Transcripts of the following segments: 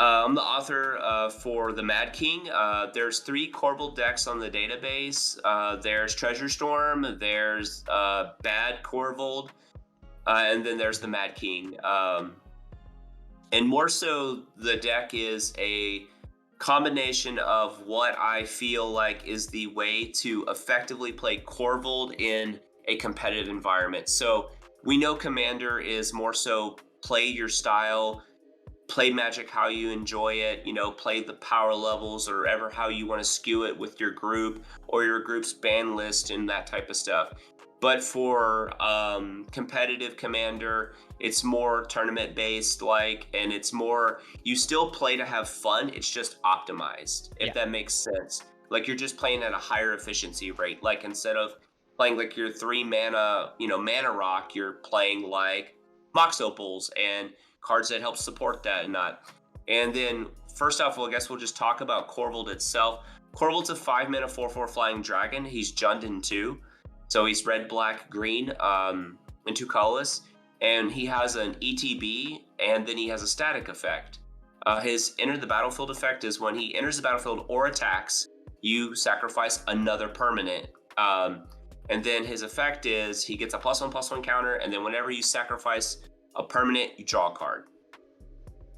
I'm the author for the Mad King. There's 3 Corvold decks on the database. There's Treasure Storm, there's Bad Corvold, and then there's the Mad King. And more so, the deck is a combination of what I feel like is the way to effectively play Corvold in a competitive environment. So we know Commander is more so play your style, play Magic how you enjoy it, play the power levels or ever how you want to skew it with your group or your group's ban list and that type of stuff. But for competitive Commander, it's more tournament based, and it's more, you still play to have fun. It's just optimized, if that makes sense. Like you're just playing at a higher efficiency rate. Like instead of playing like your 3 mana, mana rock, you're playing like Mox Opals and cards that help support that and not. And then first off, well, I guess we'll just talk about Corvold itself. Corvold's a 5 mana 4/4 flying dragon. He's Jund 2. So he's red, black, green, and 2 colorless. And he has an ETB, and then he has a static effect. His enter the battlefield effect is when he enters the battlefield or attacks, you sacrifice another permanent. And then his effect is he gets a +1/+1 counter, and then whenever you sacrifice a permanent, you draw a card.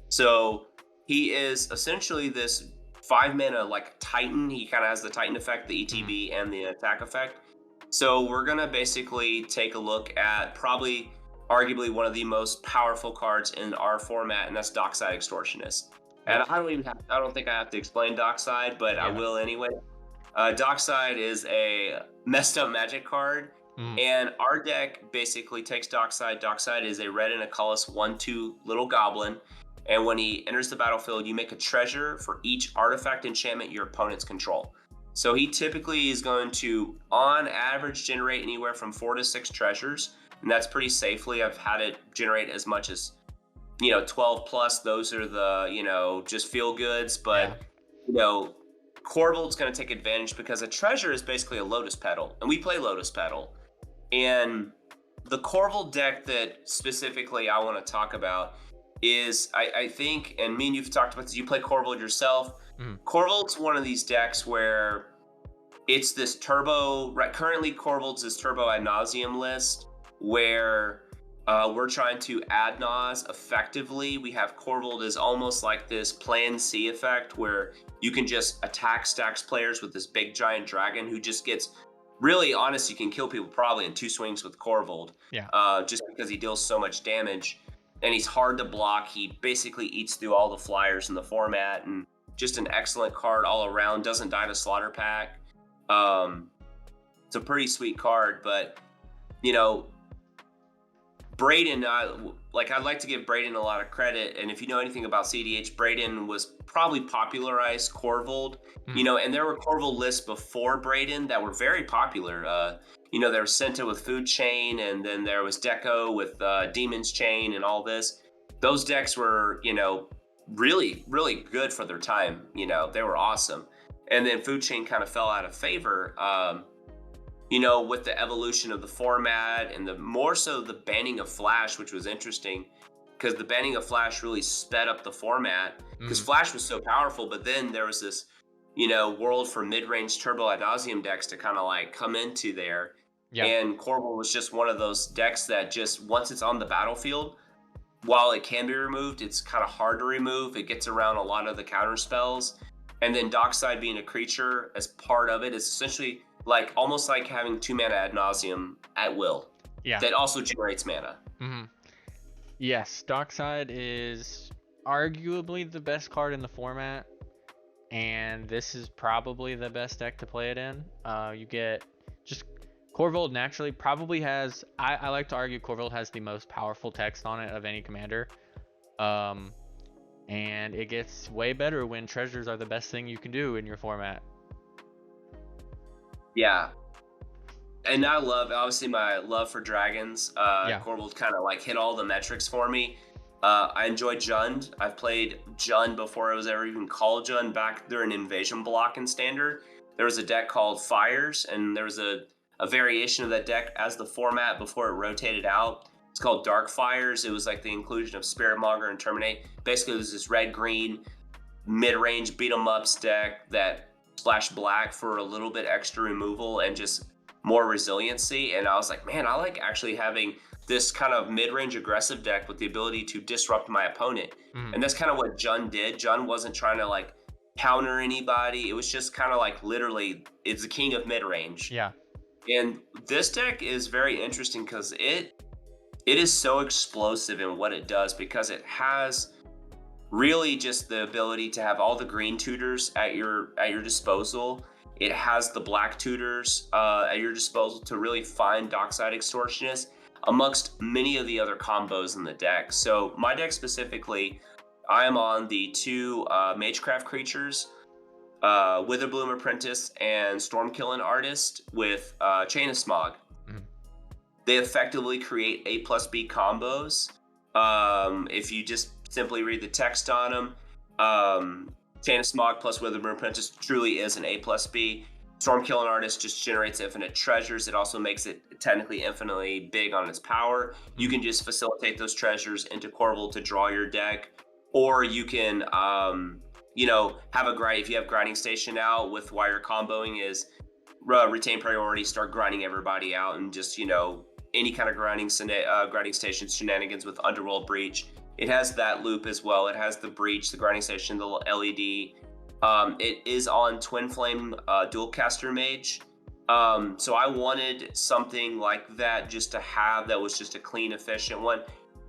So he is essentially this 5 mana like Titan. He kind of has the Titan effect, the ETB, and the attack effect. So we're gonna basically take a look at probably arguably one of the most powerful cards in our format, and that's Dockside Extortionist. And I don't think I have to explain Dockside, but I will anyway. Dockside is a messed up Magic card, and our deck basically takes Dockside. Dockside is a red and a colorless 1/2 little goblin, and when he enters the battlefield, you make a treasure for each artifact enchantment your opponents control. So he typically is going to, on average, generate anywhere from 4 to 6 treasures, and that's pretty safely. I've had it generate as much as, 12 plus. Those are the, just feel goods, but, Corvold's going to take advantage because a treasure is basically a Lotus Petal, and we play Lotus Petal. And the Corvold deck that specifically I want to talk about is, I think, and me and you've talked about this, you play Corvold yourself. Corvold's one of these decks where it's this turbo, right? Currently Corvold's this turbo ad nauseum list where we're trying to ad nause effectively. We have Corvold as almost like this plan C effect where you can just attack stacks players with this big giant dragon who just gets really honest. You can kill people probably in 2 swings with Corvold. Just because he deals so much damage and he's hard to block. He basically eats through all the flyers in the format, and just an excellent card all around. Doesn't die to Slaughter Pack. It's a pretty sweet card, but Braden, I'd like to give Braden a lot of credit. And if you know anything about cEDH, Braden was probably popularized Corvold, and there were Corvold lists before Braden that were very popular. There was Senta with Food Chain, and then there was Deco with Demon's Chain and all this. Those decks were, really, really good for their time. They were awesome. And then Food Chain kind of fell out of favor, with the evolution of the format and the more so the banning of Flash, which was interesting because the banning of Flash really sped up the format because Flash was so powerful. But then there was this, world for mid-range turbo ad nauseum decks to kind of like come into there. And Corvold was just one of those decks that just once it's on the battlefield, while it can be removed, it's kind of hard to remove. It gets around a lot of the counter spells. And then Dockside being a creature as part of it is essentially like almost like having 2 mana ad nauseum at will. That also generates mana. Yes, Dockside is arguably the best card in the format, and this is probably the best deck to play it in. You get just Corvold naturally probably has, I like to argue Corvold has the most powerful text on it of any commander. And it gets way better when treasures are the best thing you can do in your format. Yeah. And I love, obviously, my love for dragons. Corvold kind of like hit all the metrics for me. I enjoy Jund. I've played Jund before it was ever even called Jund back during Invasion Block in Standard. There was a deck called Fires, and there was a variation of that deck as the format before it rotated out. It's called Dark Fires. It was like the inclusion of Spiritmonger and Terminate. Basically, it was this red-green mid-range beat 'em ups deck that splashed black for a little bit extra removal and just more resiliency. And I was like, man, I like actually having this kind of mid-range aggressive deck with the ability to disrupt my opponent. And that's kind of what Jun did. Jun wasn't trying to like counter anybody. It was just kind of like literally, it's the king of mid-range. Yeah. And this deck is very interesting because it is so explosive in what it does, because it has really just the ability to have all the green tutors at your disposal. It has the black tutors at your disposal to really find Dockside Extortionist amongst many of the other combos in the deck. So my deck specifically, I am on the 2 Magecraft creatures, Witherbloom Apprentice and Stormkilling Artist with Chain of Smog. They effectively create A+B combos. If you just simply read the text on them, Chain of Smog plus Witherbloom Apprentice truly is an A+B. Stormkilling Artist just generates infinite treasures. It also makes it technically infinitely big on its power. You can just facilitate those treasures into Corvold to draw your deck, or you can, have a grind. If you have Grinding Station out with why you're comboing is retain priority, start grinding everybody out, and just any kind of grinding station shenanigans with Underworld Breach. It has that loop as well. It has the Breach, the Grinding Station, the LED. It is on Twin Flame Dualcaster Mage. So I wanted something like that just to have that was just a clean, efficient one.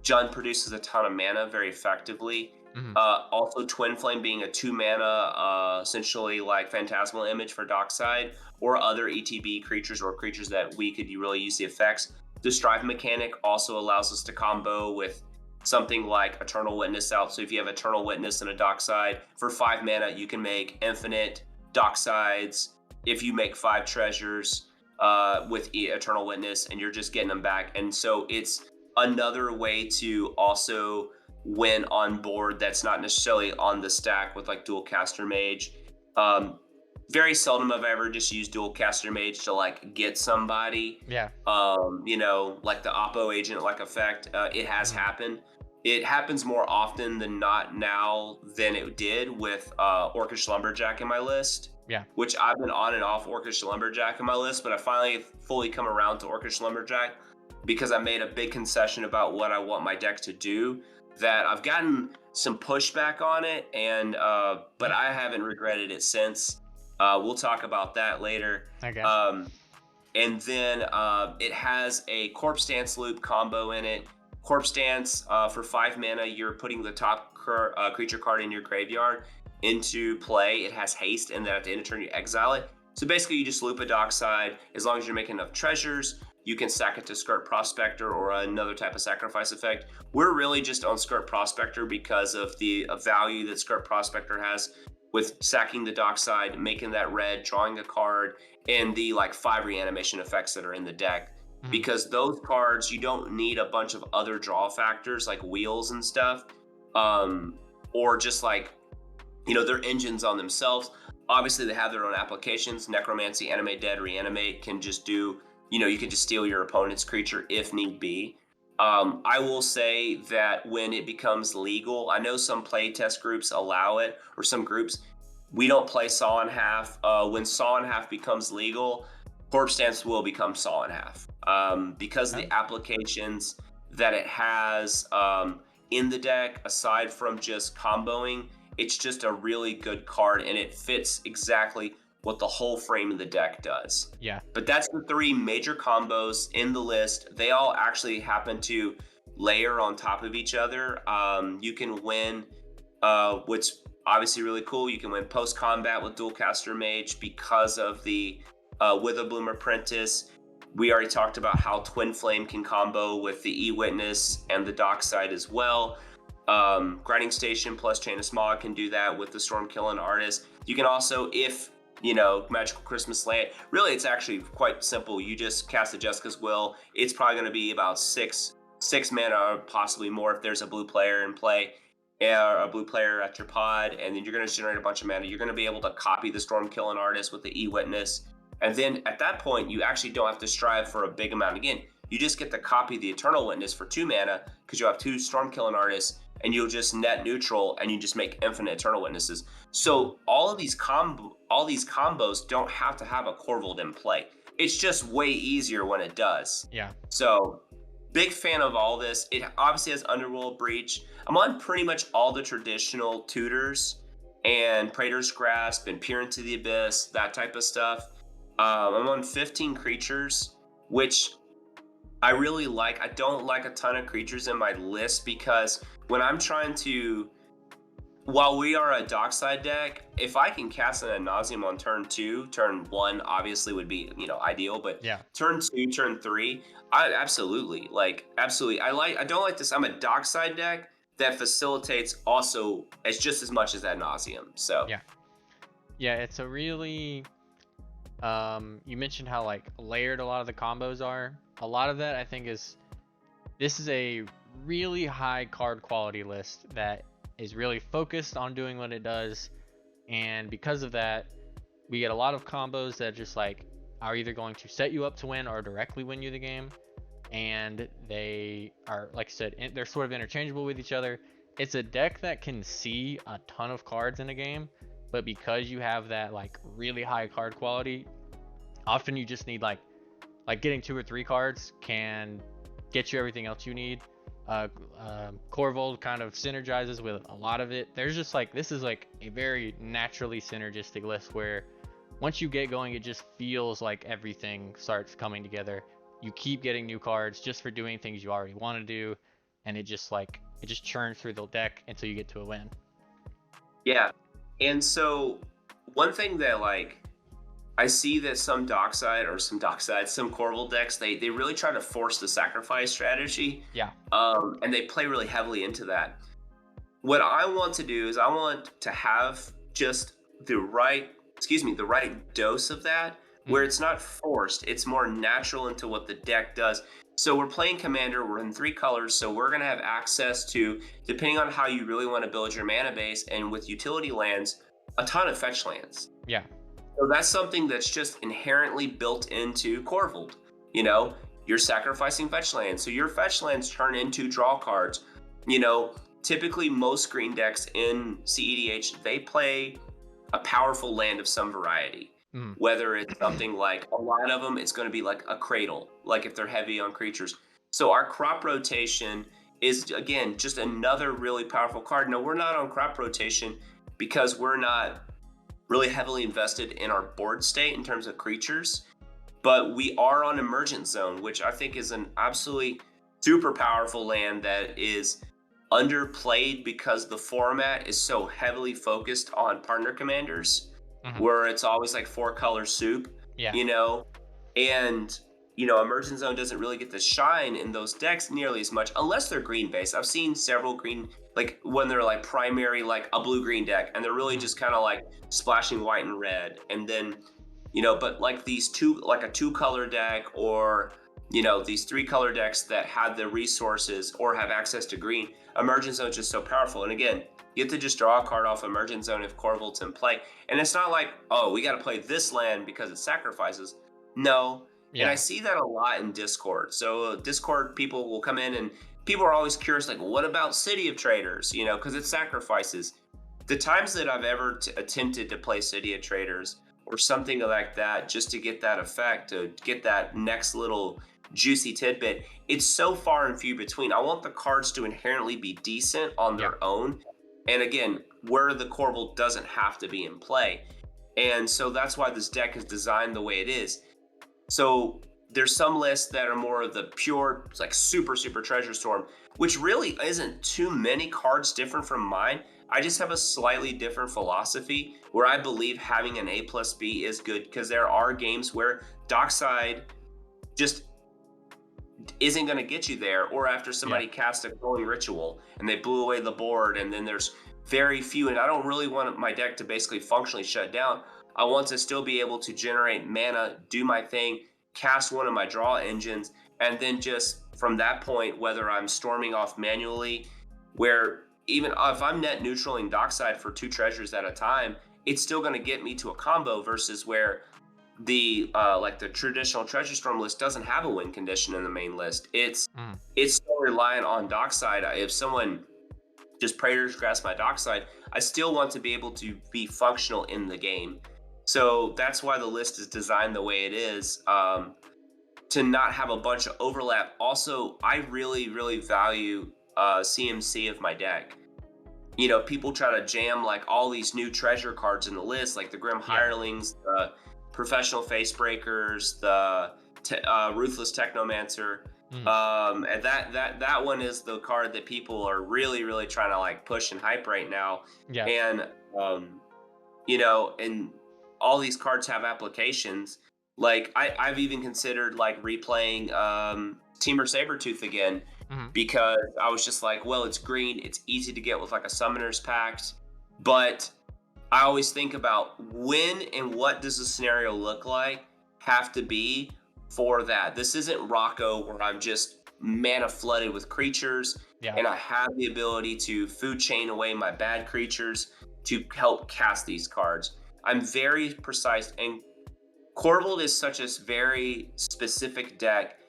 Jun produces a ton of mana very effectively. Also, Twin Flame being a 2 mana, essentially like Phantasmal Image for Dockside, or other ETB creatures or creatures that we could really use the effects. The Strive mechanic also allows us to combo with something like Eternal Witness out. So if you have Eternal Witness and a Dockside, for 5 mana, you can make infinite Docksides. If you make 5 treasures with Eternal Witness, and you're just getting them back. And so it's another way to also win on board that's not necessarily on the stack with like Dualcaster Mage. Very seldom have I ever just used Dualcaster Mage to like get somebody. Yeah. Like the Oppo agent like effect. It has happened. It happens more often than not now than it did with Orcish Lumberjack in my list. Yeah. Which I've been on and off Orcish Lumberjack in my list, but I finally fully come around to Orcish Lumberjack because I made a big concession about what I want my deck to do, that I've gotten some pushback on it, and but I haven't regretted it since. We'll talk about that later. Okay. And then it has a Corpse Dance loop combo in it. Corpse Dance, for 5 mana, you're putting the top creature card in your graveyard into play. It has haste, and then at the end of turn you exile it. So basically you just loop a Dockside. As long as you're making enough treasures, you can sack it to Skirt Prospector or another type of sacrifice effect. We're really just on Skirt Prospector because of the value that Skirt Prospector has with sacking the Dockside, making that red, drawing a card, and the like 5 reanimation effects that are in the deck. Because those cards, you don't need a bunch of other draw factors like wheels and stuff, or just like, they're engines on themselves. Obviously, they have their own applications. Necromancy, Animate Dead, Reanimate can just do, you can just steal your opponent's creature if need be. I will say that when it becomes legal, I know some playtest groups allow it, or some groups, we don't play Saw in Half. When Saw in Half becomes legal, Corpse Dance will become Saw in Half. Because of the applications that it has in the deck, aside from just comboing, it's just a really good card, and it fits exactly what the whole frame of the deck does. Yeah. But that's the 3 major combos in the list. They all actually happen to layer on top of each other. You can win, what's obviously really cool, you can win post-combat with Dualcaster Mage because of the Witherbloom Apprentice. We already talked about how Twin Flame can combo with the E-Witness and the Dockside as well. Grinding Station plus Chain of Smog can do that with the Stormkilling Artist. You can also, if Magical Christmas Land, really it's actually quite simple. You just cast a Jessica's Will. It's probably going to be about 6 mana, or possibly more if there's a blue player in play, a blue player at your pod, and then you're going to generate a bunch of mana. You're going to be able to copy the Stormkilling Artist with the E-Witness. And then at that point, you actually don't have to strive for a big amount. Again, you just get to copy the Eternal Witness for 2 mana because you have 2 Stormkilling Artists, and you'll just net neutral and you just make infinite Eternal Witnesses. So all these combos don't have to have a Corvold in play. It's just way easier when it does. Yeah. So big fan of all this. It obviously has Underworld Breach. I'm on pretty much all the traditional tutors and Praetor's Grasp and Peer into the Abyss, that type of stuff. I'm on 15 creatures, which I really like. I don't like a ton of creatures in my list because when I'm trying to, while we are a Dockside deck, if I can cast an Ad Nauseam on turn 2, turn 1 obviously would be, ideal, but Yeah. turn 2, turn 3, absolutely. I don't like this. I'm a Dockside deck that facilitates also just as much as Ad Nauseam. So yeah, it's a really you mentioned how like layered a lot of the combos are. A lot of that I think this is a really high card quality list that is really focused on doing what it does, and because of that we get a lot of combos that just like are either going to set you up to win or directly win you the game, and they are, like I said, they're sort of interchangeable with each other. It's a deck that can see a ton of cards in a game, but because you have that like really high card quality, often you just need like getting 2 or 3 cards can get you everything else you need. Corvold kind of synergizes with a lot of it. There's just like, this is like a very naturally synergistic list where once you get going, it just feels like everything starts coming together. You keep getting new cards just for doing things you already want to do, and it just churns through the deck until you get to a win. Yeah. And so one thing that like I see that some Corvold decks, they really try to force the sacrifice strategy. Yeah. And they play really heavily into that. What I want to do is I want to have just the right dose of that, where it's not forced, it's more natural into what the deck does. So we're playing Commander, we're in 3 colors, so we're going to have access to, depending on how you really want to build your mana base, and with utility lands, a ton of fetch lands. Yeah. So that's something that's just inherently built into Corvold. You're sacrificing fetch lands, so your fetch lands turn into draw cards. Typically most green decks in cEDH, they play a powerful land of some variety. Whether it's something like, a lot of them, it's going to be like a Cradle, like if they're heavy on creatures. So our crop rotation is, again, just another really powerful card. Now, we're not on crop rotation because we're not really heavily invested in our board state in terms of creatures, but we are on Emergent Zone, which I think is an absolutely super powerful land that is underplayed because the format is so heavily focused on partner commanders, where it's always like 4-color soup. And Emergent Zone doesn't really get to shine in those decks nearly as much unless they're green based. I've seen several green, like when they're like primary, like a blue-green deck, and they're really just kind of like splashing white and red, and then but like these like a 2-color deck, or these 3-color decks that have the resources or have access to green, Emergent Zone is just so powerful. And again, you have to just draw a card off Emergent Zone if Corvold's in play. And it's not like, oh, we got to play this land because it sacrifices. No. Yeah. And I see that a lot in Discord. So Discord people will come in, and people are always curious, like, what about City of Traders? Because it sacrifices. The times that I've ever attempted to play City of Traders or something like that, just to get that effect, to get that next little juicy tidbit, it's so far and few between. I want the cards to inherently be decent on their own. And again, where the Corvold doesn't have to be in play. And so that's why this deck is designed the way it is. So there's some lists that are more of the pure, like super Treasure Storm, which really isn't too many cards different from mine. I just have a slightly different philosophy where I believe having an A+B is good, because there are games where Dockside just isn't going to get you there, or after somebody cast a Glowing Ritual and they blew away the board, and then there's very few, and I don't really want my deck to basically functionally shut down. I want to still be able to generate mana, do my thing, cast one of my draw engines, and then just from that point, whether I'm storming off manually, where even if I'm net neutraling Dockside for 2 treasures at a time, it's still going to get me to a combo, versus where the like the traditional Treasure Storm list doesn't have a win condition in the main list. It's Mm. so reliant on Dockside. If someone just Praetor's Grasp my Dockside, I still want to be able to be functional in the game. So that's why the list is designed the way it is, to not have a bunch of overlap. Also, I really, really value CMC of my deck. You know, people try to jam like all these new treasure cards in the list, like the Grim Yeah. Hirelings, the Professional Facebreakers, the Ruthless Technomancer. Mm. And that one is the card that people are really, really trying to like push and hype right now. Yeah. And you know, and all these cards have applications. Like I've even considered like replaying Teamer Sabretooth again, Mhm. because I was just like, well, it's green, it's easy to get with like a Summoner's Pact, but I always think about when and what does the scenario look like have to be for that. This isn't Rocco where I'm just mana flooded with creatures Yeah. and I have the ability to food chain away my bad creatures to help cast these cards. I'm very precise, and Corvold is such a very specific deck.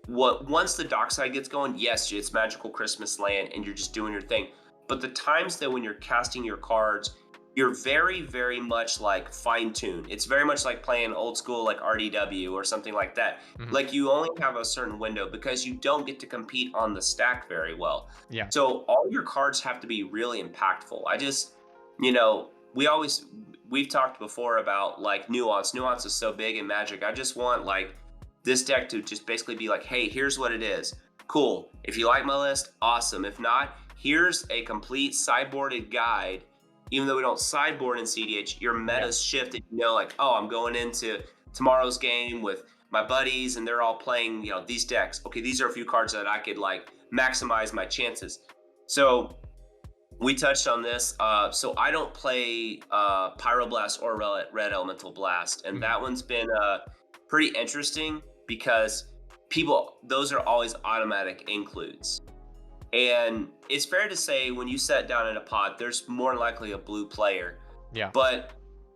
Once the Dockside gets going, yes, it's Magical Christmas Land and you're just doing your thing. But the times that when you're casting your cards, you're very, very much like fine-tuned. It's very much like playing old school like RDW or something like that. Mhm. Like you only have a certain window because you don't get to compete on the stack very well. Yeah. So all your cards have to be really impactful. I just, you know, we've talked before about like nuance. Nuance is so big in Magic. I just want like this deck to just basically be like, hey, here's what it is. Cool. If you like my list, awesome. If not, here's a complete sideboarded guide. Even though we don't sideboard in cEDH, your meta's shifted. You know, like, oh, I'm going into tomorrow's game with my buddies and they're all playing, you know, these decks. Okay, these are a few cards that I could like maximize my chances. So we touched on this. So I don't play Pyroblast or Red Elemental Blast. And that one's been pretty interesting because those are always automatic includes. And it's fair to say when you set down in a pod, there's more likely a blue player. Yeah. But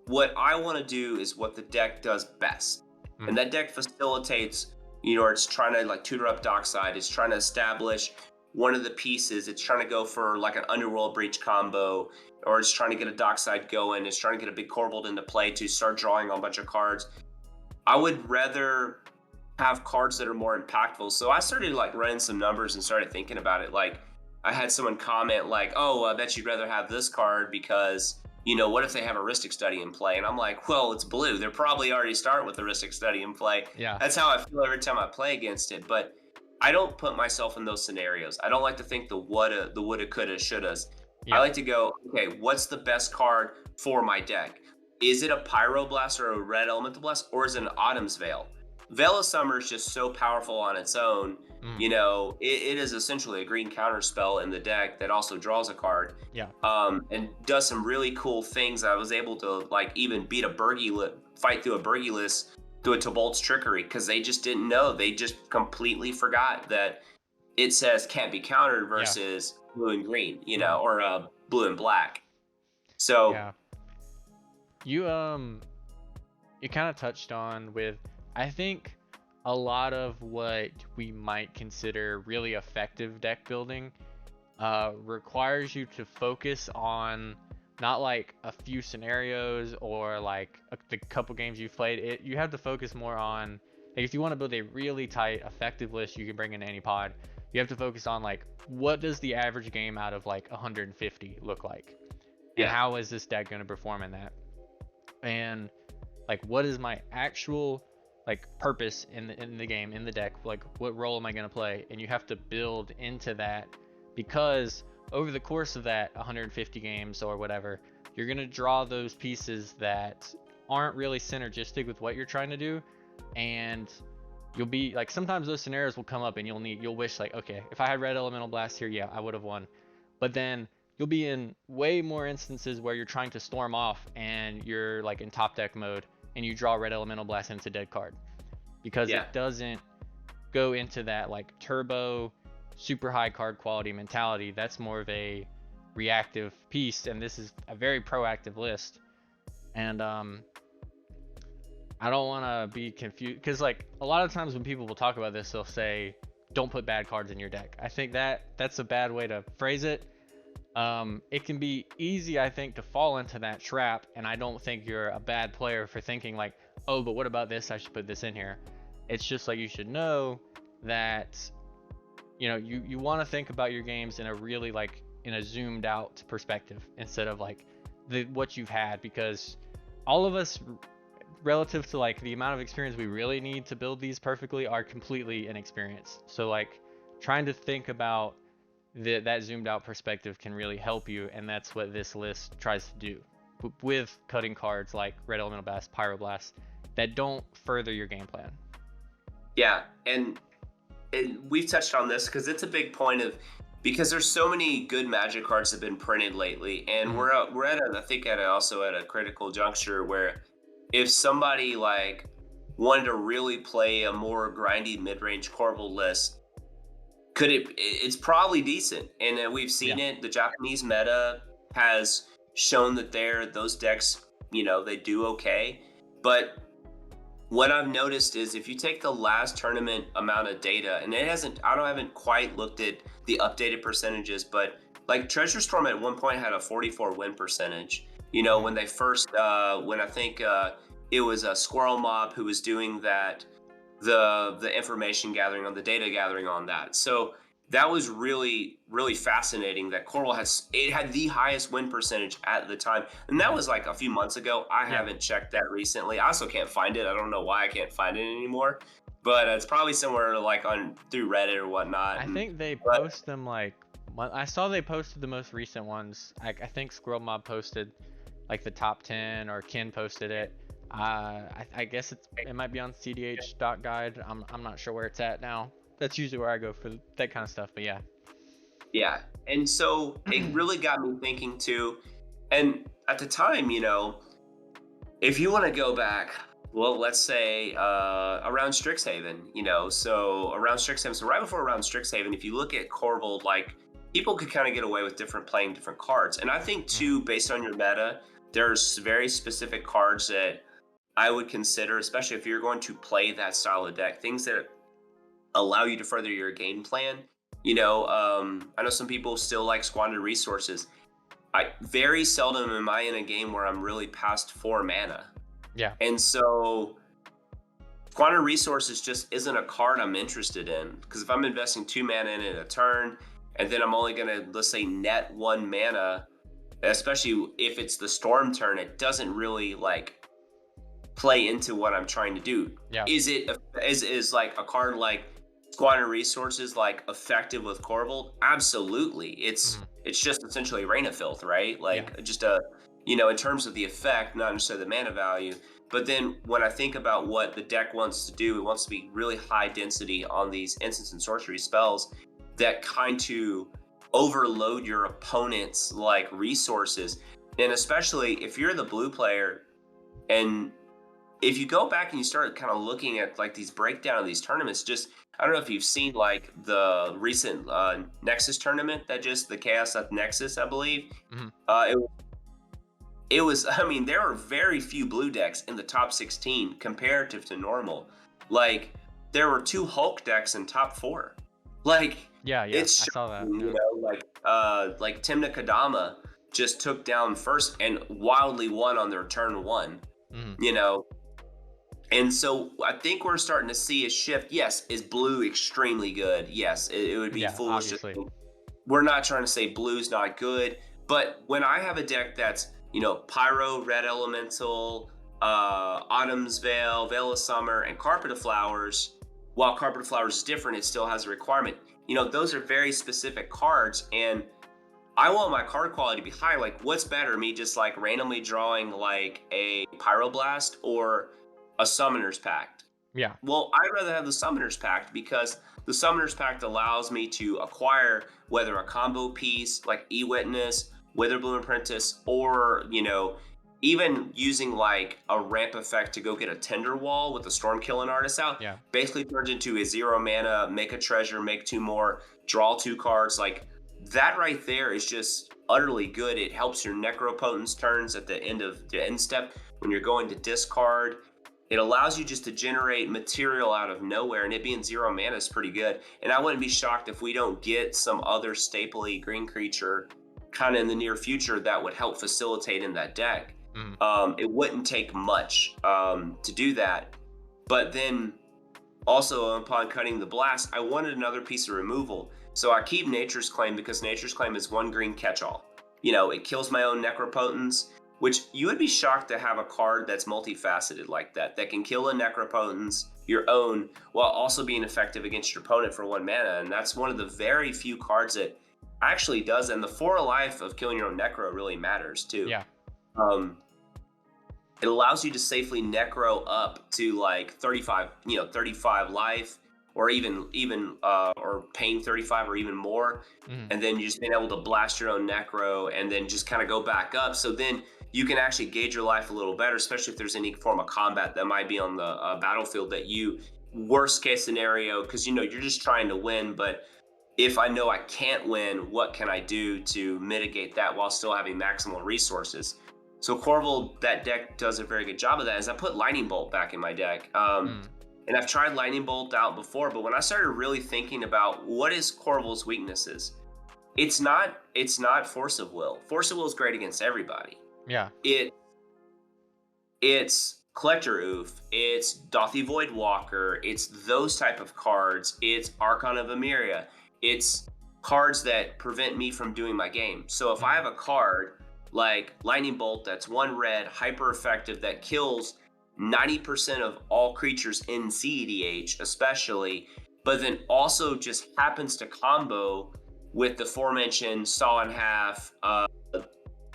what I want to do is what the deck does best. And that deck facilitates, you know, it's trying to like tutor up Dockside. It's trying to establish one of the pieces. It's trying to go for like an Underworld Breach combo, or it's trying to get a Dockside going. It's trying to get a big Corvold into play to start drawing a bunch of cards. I would rather have cards that are more impactful. So I started like running some numbers and started thinking about it. Like I had someone comment like, oh, I bet you'd rather have this card because, you know, what if they have a Rhystic Study in play? And I'm like, well, it's blue. They're probably already start with the Rhystic Study in play. Yeah. That's how I feel every time I play against it. But I don't put myself in those scenarios. I don't like to think the woulda, coulda, shouldas. Yeah. I like to go, okay, what's the best card for my deck? Is it a Pyroblast or a Red Elemental Blast, or is it an Autumn's Veil? Veil of Summer is just so powerful on its own. You know, it is essentially a green counter spell in the deck that also draws a card. Yeah. And does some really cool things. I was able to like even beat a fight through a Burgulus through a Tobolt's Trickery because they just didn't know. They just completely forgot that it says can't be countered versus blue and green, you know, or blue and black. So yeah. You kind of touched on with, I think a lot of what we might consider really effective deck building requires you to focus on not like a few scenarios or like the couple games you've played. You have to focus more on, like, if you want to build a really tight effective list you can bring in any pod, you have to focus on like, what does the average game out of like 150 look like, and how is this deck going to perform in that, and like what is my actual like purpose in the game, in the deck, like what role am I going to play? And you have to build into that, because over the course of that 150 games or whatever, you're going to draw those pieces that aren't really synergistic with what you're trying to do, and you'll be like, sometimes those scenarios will come up and you'll wish like, okay, if I had Red Elemental Blast here, yeah, I would have won. But then you'll be in way more instances where you're trying to storm off and you're like in top deck mode and you draw Red Elemental Blast into dead card, because it doesn't go into that like turbo super high card quality mentality. That's more of a reactive piece, and this is a very proactive list. And I don't want to be confused because like a lot of times when people will talk about this, they'll say, "Don't put bad cards in your deck." I think that's a bad way to phrase it. It can be easy, I think, to fall into that trap, and I don't think you're a bad player for thinking like, "Oh, but what about this? I should put this in here." It's just like you should know that you want to think about your games in a really like in a zoomed out perspective instead of like what you've had, because all of us relative to like the amount of experience we really need to build these perfectly are completely inexperienced. So like trying to think about that zoomed out perspective can really help you, and that's what this list tries to do with cutting cards like Red Elemental Blast, Pyroblast that don't further your game plan. Yeah, and we've touched on this because it's a big point of, because there's so many good Magic cards that have been printed lately, and we're at I think also at a critical juncture where if somebody like wanted to really play a more grindy mid-range Corvold list, it's probably decent, and we've seen it. The Japanese meta has shown that those decks, they do okay. But what I've noticed is if you take the last tournament amount of data, and I haven't quite looked at the updated percentages, but like Treasure Storm at one point had a 44 win percentage. When they first, when I think it was a Squirrel Mob who was doing that, the information gathering on the data gathering on that. So that was really, really fascinating that Corvold had the highest win percentage at the time. And that was like a few months ago. I haven't checked that recently. I also can't find it. I don't know why I can't find it anymore, but it's probably somewhere like through Reddit or whatnot. I think they post them like, I saw they posted the most recent ones. I think Squirrel Mob posted like the top 10, or Ken posted it. I guess it might be on cEDH.guide. I'm not sure where it's at now. That's usually where I go for that kind of stuff, but yeah. Yeah, and so it really got me thinking too. And at the time, if you want to go back, well, let's say around Strixhaven, so around Strixhaven, so right before around Strixhaven, if you look at Corvold, like people could kind of get away with playing different cards. And I think too, based on your meta, there's very specific cards that I would consider, especially if you're going to play that style of deck, things that allow you to further your game plan. I know some people still like Squandered Resources. I very seldom am I in a game where I'm really past 4 mana. Yeah. And so Squandered Resources just isn't a card I'm interested in, because if I'm investing 2 mana in it a turn, and then I'm only going to, let's say, net 1 mana, especially if it's the Storm turn, it doesn't really like play into what I'm trying to do. Yeah. Is like a card like Squandered Resources like effective with Corvold? Absolutely. It's just essentially Rain of Filth, right? Like just in terms of the effect, not necessarily the mana value. But then when I think about what the deck wants to do, it wants to be really high density on these instance and sorcery spells that kind to overload your opponent's like resources. And especially if you're the blue player, and if you go back and you start kind of looking at like these breakdown of these tournaments, just, I don't know if you've seen like the recent Nexus tournament the Chaos at Nexus, I believe. It was, I mean, there are very few blue decks in the top 16 comparative to normal. Like there were 2 Hulk decks in top 4. Like, I saw that. Like Timna Kadama just took down first and wildly won on their turn 1. And so I think we're starting to see a shift. Yes, is blue extremely good? Yes, it would be foolish to think. We're not trying to say blue's not good, but when I have a deck that's, Pyro, Red Elemental, Autumn's Veil, Veil of Summer, and Carpet of Flowers, while Carpet of Flowers is different, it still has a requirement. Those are very specific cards, and I want my card quality to be high. Like, what's better, me just like randomly drawing like a Pyroblast or a Summoner's Pact? Yeah. Well, I'd rather have the Summoner's Pact, because the Summoner's Pact allows me to acquire whether a combo piece like E-Witness, Witherbloom Apprentice, or, even using like a ramp effect to go get a Tender Wall with the Storm Killing Artist out. Yeah. Basically turns into a 0 mana, make a treasure, make 2 more, draw 2 cards. Like that right there is just utterly good. It helps your Necropotence turns at the end of the end step when you're going to discard. It allows you just to generate material out of nowhere, and it being 0 mana is pretty good. And I wouldn't be shocked if we don't get some other stapley green creature kind of in the near future that would help facilitate in that deck. It wouldn't take much to do that. But then also upon cutting the blast, I wanted another piece of removal. So I keep Nature's Claim because Nature's Claim is 1 green catch-all. You know, it kills my own Necropotence, which you would be shocked to have a card that's multifaceted like that can kill a Necropotence, your own, while also being effective against your opponent for 1 mana. And that's one of the very few cards that actually does. And the 4 life of killing your own Necro really matters too. Yeah. It allows you to safely Necro up to like 35 life, or even or paying 35 or even more. And then you just being able to blast your own Necro and then just kind of go back up. So then you can actually gauge your life a little better, especially if there's any form of combat that might be on the battlefield that you, worst case scenario, because you're just trying to win, but if I know I can't win, what can I do to mitigate that while still having maximal resources? So Corvold, that deck does a very good job of that. Is I put Lightning Bolt back in my deck. And I've tried Lightning Bolt out before, but when I started really thinking about what is Corvold's weaknesses, it's not Force of Will. Force of Will is great against everybody. Yeah. It's Collector Oof, it's Dothy Voidwalker, it's those type of cards, it's Archon of Emeria, it's cards that prevent me from doing my game. So if I have a card like Lightning Bolt that's 1 red, hyper effective, that kills 90% of all creatures in cEDH especially, but then also just happens to combo with the aforementioned Saw in Half,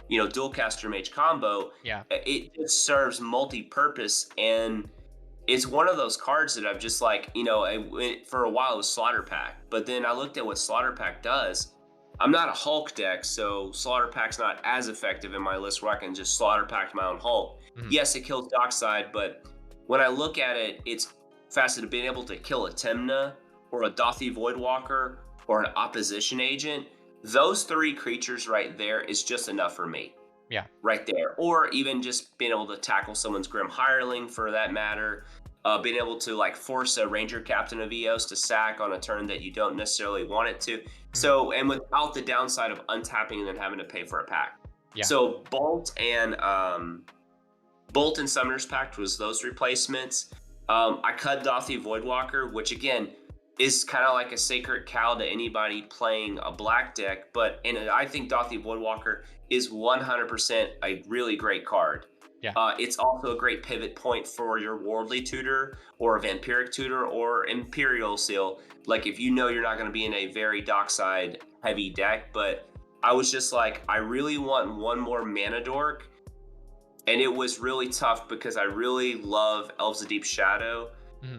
Dualcaster Mage combo, it just serves multi-purpose. And it's one of those cards that I've just like, for a while it was Slaughter Pack, but then I looked at what Slaughter Pack does. I'm not a Hulk deck, so Slaughter Pack's not as effective in my list where I can just Slaughter Pack my own Hulk. Yes, it kills Dockside, but when I look at it, it's faster to being able to kill a Tymna or a Dothy Voidwalker or an opposition agent. Those 3 creatures right there is just enough for me. Yeah. Right there. Or even just being able to tackle someone's Grim Hireling for that matter. Being able to like force a Ranger Captain of Eos to sack on a turn that you don't necessarily want it to. So, and without the downside of untapping and then having to pay for a pack. Yeah. So Bolt and Summoner's Pact was those replacements. I cut Dothy Voidwalker, which again is kind of like a sacred cow to anybody playing a black deck, and I think Dothy Voidwalker is 100% a really great card. Yeah. It's also a great pivot point for your Worldly Tutor or a Vampiric Tutor or Imperial Seal. Like if you're not going to be in a very Dockside heavy deck, but I was just like, I really want 1 more Mana Dork. And it was really tough because I really love Elves of Deep Shadow.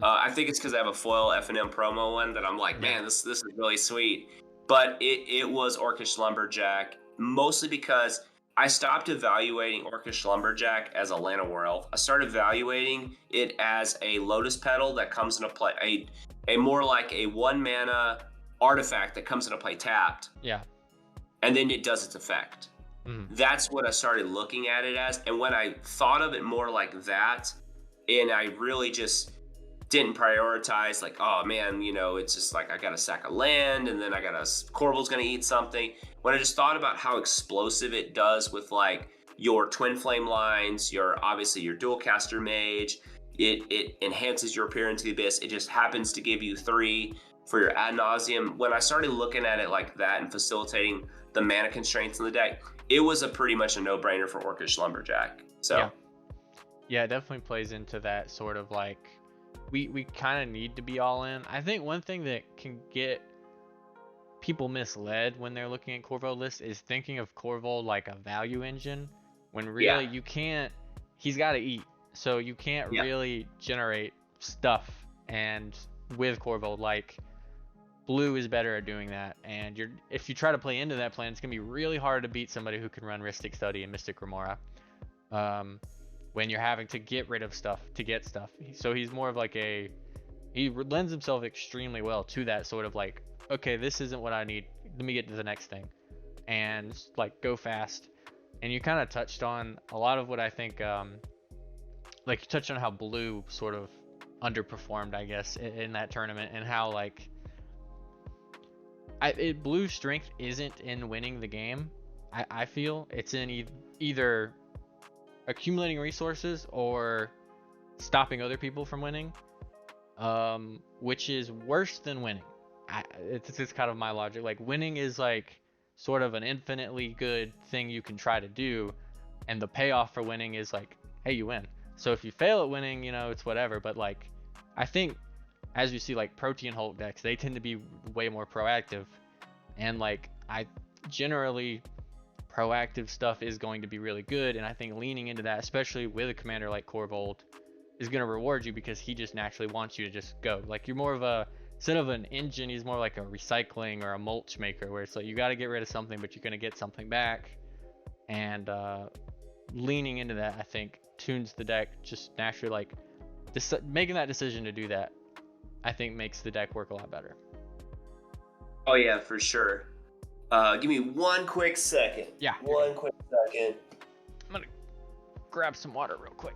I think it's because I have a foil FNM promo one that I'm like, man, this is really sweet. But it was Orcish Lumberjack, mostly because I stopped evaluating Orcish Lumberjack as a Llanowar Elf. I started evaluating it as a Lotus Petal that comes into play, a more like a 1 mana artifact that comes into play tapped. Yeah. And then it does its effect. That's what I started looking at it as. And when I thought of it more like that, and I really just didn't prioritize like, oh man, it's just like I got to sack a land and then Corvold's going to eat something. When I just thought about how explosive it does with like your Twin Flame lines, obviously your Dualcaster Mage, it enhances your Peer into the Abyss. It just happens to give you 3 for your Ad Nauseam. When I started looking at it like that and facilitating the mana constraints in the deck, it was pretty much a no-brainer for Orcish Lumberjack. So yeah, it definitely plays into that sort of like we kind of need to be all in. I think one thing that can get people misled when they're looking at Corvold lists is thinking of Corvold like a value engine, when really you can't. He's got to eat, so you can't really generate stuff. And with Corvold, like blue is better at doing that, and if you try to play into that plan, it's gonna be really hard to beat somebody who can run Rhystic Study and Mystic Remora when you're having to get rid of stuff to get stuff. So he's more of like he lends himself extremely well to that sort of like, okay, this isn't what I need, let me get to the next thing, and like go fast. And you kind of touched on a lot of what I think like you touched on how blue sort of underperformed, I guess, in that tournament, and how like blue's strength isn't in winning the game. I feel it's in either accumulating resources or stopping other people from winning, which is worse than winning. It's kind of my logic. Like winning is like sort of an infinitely good thing you can try to do, and the payoff for winning is like, hey, you win. So if you fail at winning, you know, it's whatever. But like, I think as you see like Protean Hulk decks, they tend to be way more proactive, and like I generally proactive stuff is going to be really good, and I think leaning into that, especially with a commander like Corvold, is going to reward you because he just naturally wants you to just go. Like you're more of a, instead of an engine, he's more like a recycling or a mulch maker, where it's like you got to get rid of something, but you're going to get something back. And leaning into that, I think, tunes the deck just naturally. Like making that decision to do that, I think makes the deck work a lot better. Oh yeah, for sure. Give me one quick second. Yeah. One quick second. I'm gonna grab some water real quick.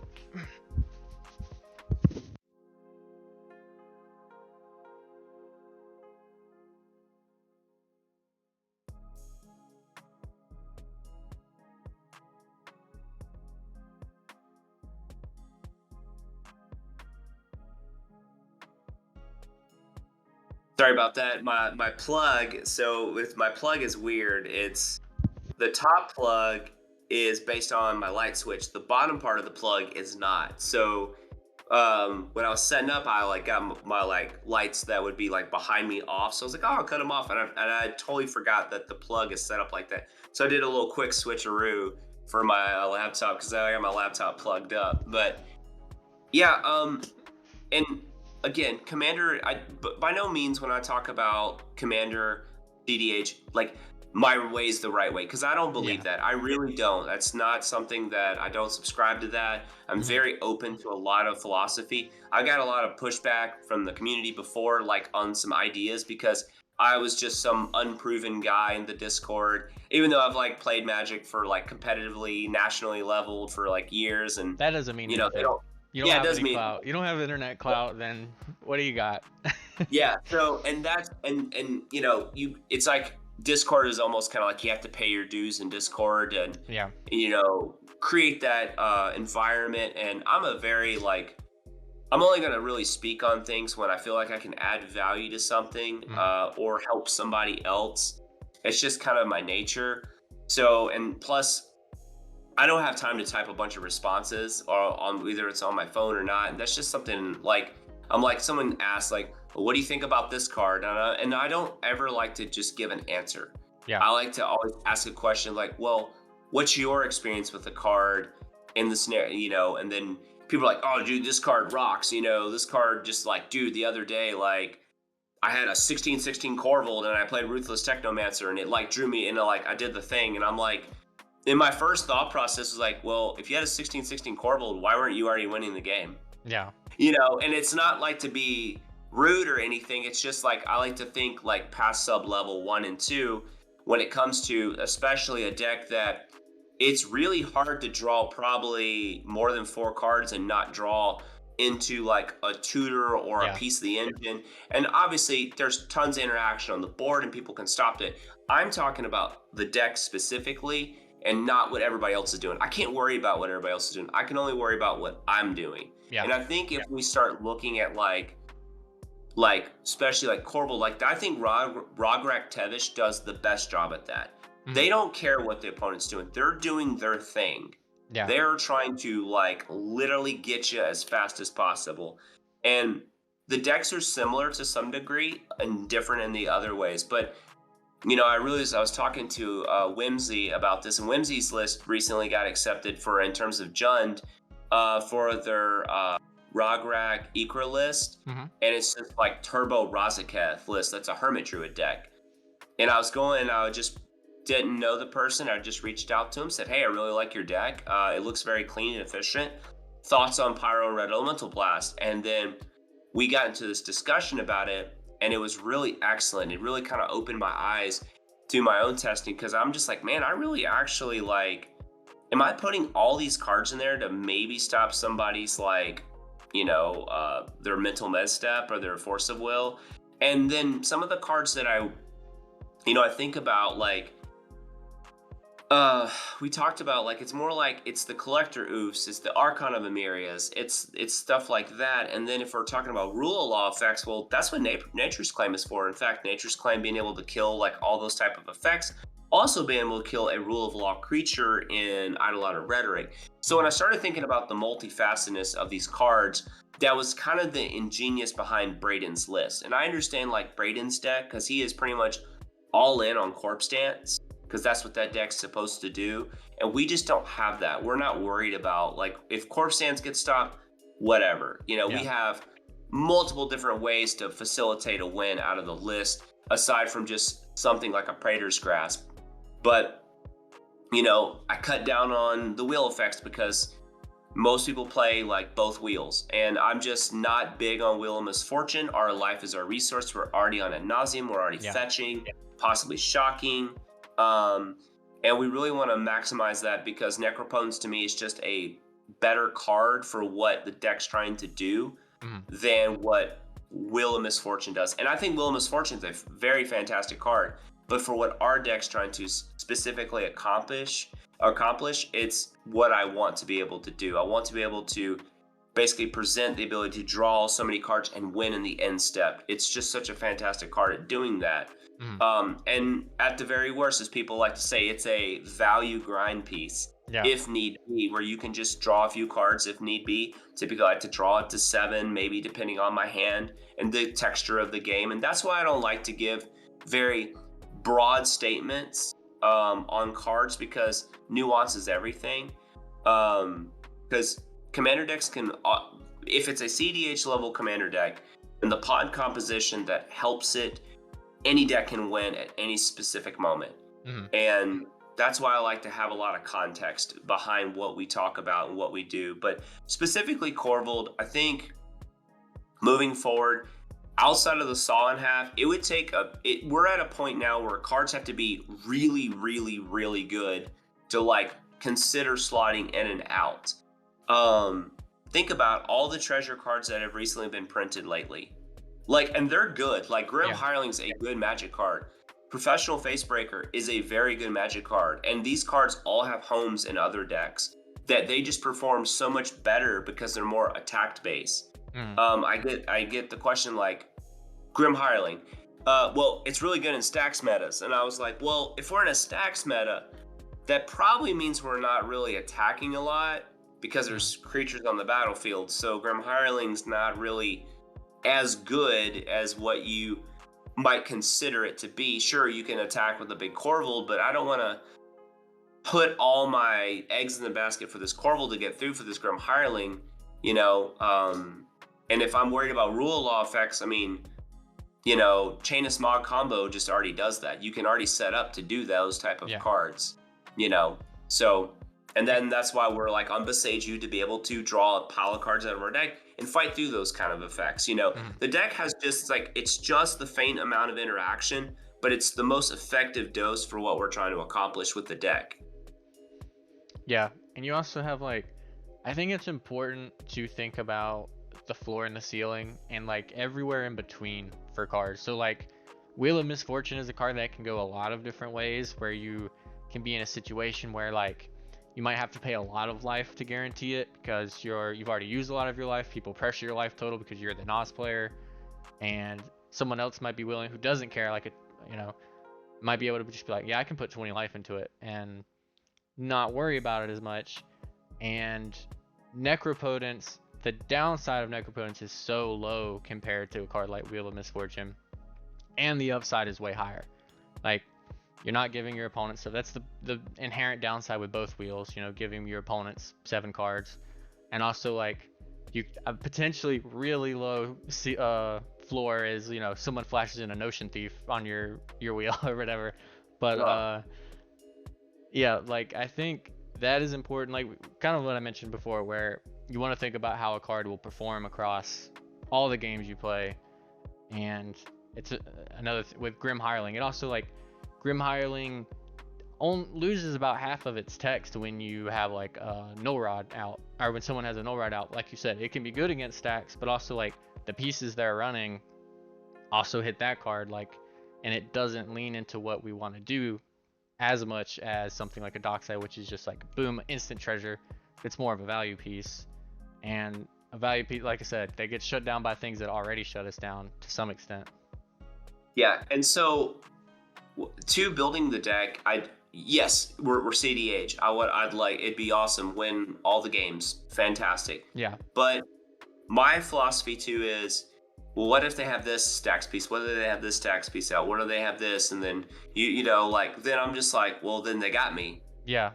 Sorry about that. My plug. So with my plug is weird. It's the top plug is based on my light switch. The bottom part of the plug is not. So when I was setting up, I like got my like lights that would be like behind me off. So I was like, oh, I'll cut them off, and I totally forgot that the plug is set up like that. So I did a little quick switcheroo for my laptop because I got my laptop plugged up. But yeah, and again, Commander, by no means when I talk about Commander cEDH, like my way is the right way, because I don't believe that. I really don't. That's not something that I don't subscribe to that. I'm very open to a lot of philosophy. I got a lot of pushback from the community before, like on some ideas, because I was just some unproven guy in the Discord, even though I've like played Magic for like competitively, nationally leveled for like years. And that doesn't mean anything. You don't have any clout. You don't have internet clout, then what do you got? Yeah. So, and that's, and you know, it's like Discord is almost kind of like you have to pay your dues in Discord and, you know, create that environment. And I'm a very like, I'm only going to really speak on things when I feel like I can add value to something or help somebody else. It's just kind of my nature. So, and plus, I don't have time to type a bunch of responses or on either it's on my phone or not. And that's just something like, I'm like, someone asked like, well, what do you think about this card? And I don't ever like to just give an answer. Yeah. I like to always ask a question like, well, what's your experience with the card in the scenario, you know? And then people are like, oh, dude, this card rocks. You know, this card just like, dude, the other day, like I had a 16/16 Corvold and I played Ruthless Technomancer and it like drew me into like, I did the thing. And I'm like, in my first thought process was like, well, if you had a 16/16 Corvold, why weren't you already winning the game? Yeah. You know, and it's not like to be rude or anything. It's just like, I like to think like past sub level 1 and 2 when it comes to especially a deck that it's really hard to draw probably more than 4 cards and not draw into like a tutor or a piece of the engine. And obviously there's tons of interaction on the board and people can stop it. I'm talking about the deck specifically and not what everybody else is doing. I can't worry about what everybody else is doing. I can only worry about what I'm doing. Yeah. And I think if we start looking at like especially like Corvold, like I think Rograk Tevish does the best job at that. They don't care what the opponent's doing. They're doing their thing. Yeah. They're trying to like literally get you as fast as possible. And the decks are similar to some degree and different in the other ways. But you know, I was talking to Whimsy about this, and Whimsy's list recently got accepted for, in terms of Jund, for their Rograk Ikra list, and it's just like Turbo Razaketh list. That's a Hermit Druid deck. And I just didn't know the person. I just reached out to him, said, hey, I really like your deck. It looks very clean and efficient. Thoughts on Pyro and Red Elemental Blast? And then we got into this discussion about it, and it was really excellent. It really kind of opened my eyes to my own testing, because I'm just like, man, I really actually like am I putting all these cards in there to maybe stop somebody's like, their mental misstep or their force of will? And then some of the cards that I think about, like, we talked about, like, it's more like it's the collector oofs, it's the Archon of Emirias, it's stuff like that. And then if we're talking about rule of law effects, well, that's what Nature's Claim is for. In fact, Nature's Claim being able to kill like all those type of effects, also being able to kill a rule of law creature in Eidolon Rhetoric. So when I started thinking about the multifacetedness of these cards, that was kind of the ingenious behind Braden's list. And I understand like Braden's deck because he is pretty much all in on Corpse Dance, because that's what that deck's supposed to do. And we just don't have that. We're not worried about, like, if Corpse Dance gets stopped, whatever. We have multiple different ways to facilitate a win out of the list, aside from just something like a Praetor's Grasp. But, I cut down on the wheel effects because most people play like both wheels. And I'm just not big on Wheel of Misfortune. Our life is our resource. We're already on Ad Nauseam. We're already fetching, possibly shocking. And we really want to maximize that because Necropotence to me is just a better card for what the deck's trying to do than what Wheel of Misfortune does. And I think Wheel of Misfortune is a very fantastic card, but for what our deck's trying to specifically accomplish, it's what I want to be able to do. I want to be able to basically present the ability to draw so many cards and win in the end step. It's just such a fantastic card at doing that. And at the very worst, as people like to say, it's a value grind piece, if need be, where you can just draw a few cards if need be. Typically, I like to draw it to 7, maybe depending on my hand and the texture of the game. And that's why I don't like to give very broad statements on cards, because nuance is everything. Because commander decks can, if it's a cEDH level commander deck, and the pod composition that helps it, any deck can win at any specific moment. And that's why I like to have a lot of context behind what we talk about and what we do. But specifically Corvold, I think moving forward, outside of the saw in half, it would take we're at a point now where cards have to be really, really, really good to like consider slotting in and out. Think about all the treasure cards that have recently been printed lately. Like, and they're good. Like, Grim Hireling's a good Magic card. Professional Facebreaker is a very good Magic card. And these cards all have homes in other decks that they just perform so much better because they're more attack based. I get the question like, Grim Hireling, well, it's really good in stacks metas. And I was like, well, if we're in a stacks meta, that probably means we're not really attacking a lot because there's creatures on the battlefield. So Grim Hireling's not really as good as what you might consider it to be. Sure, you can attack with a big Corvold, but I don't want to put all my eggs in the basket for this Corvold to get through for this Grim Hireling, and if I'm worried about rule of law effects, I mean, Chain of Smog combo just already does that. You can already set up to do those type of cards, so, and then that's why we're like on Besage You to be able to draw a pile of cards out of our deck and fight through those kind of effects. The deck has just like, it's just the faint amount of interaction, but it's the most effective dose for what we're trying to accomplish with the deck. Yeah, and you also have like, I think it's important to think about the floor and the ceiling and like everywhere in between for cards. So like Wheel of Misfortune is a card that can go a lot of different ways, where you can be in a situation where like you might have to pay a lot of life to guarantee it because you've already used a lot of your life. People pressure your life total because you're the NOS player, and someone else might be willing, who doesn't care, like might be able to just be like, yeah, I can put 20 life into it and not worry about it as much. And Necropotence, the downside of Necropotence is so low compared to a card like Wheel of Misfortune, and the upside is way higher. Like, you're not giving your opponents, so that's the inherent downside with both wheels, giving your opponents 7 cards. And also like you potentially really low floor is, someone flashes in a Notion Thief on your wheel or whatever. But yeah, like I think that is important, like kind of what I mentioned before, where you want to think about how a card will perform across all the games you play. And it's another with Grim Hireling. It also, like, Grim Hireling loses about half of its text when you have like a null rod out, or when someone has a null rod out. Like you said, it can be good against stacks, but also like the pieces they're running also hit that card, like, and it doesn't lean into what we want to do as much as something like a Dockside, which is just like boom, instant treasure. It's more of a value piece, and a value piece, like I said, they get shut down by things that already shut us down to some extent. Yeah, and so to building the deck, yes, we're cEDH. I'd like, it'd be awesome, win all the games, fantastic. Yeah. But my philosophy too is, well, what if they have this stacks piece? What if they have this stacks piece out? What if they have this? And then you know, like, then I'm just like, well, then they got me. Yeah.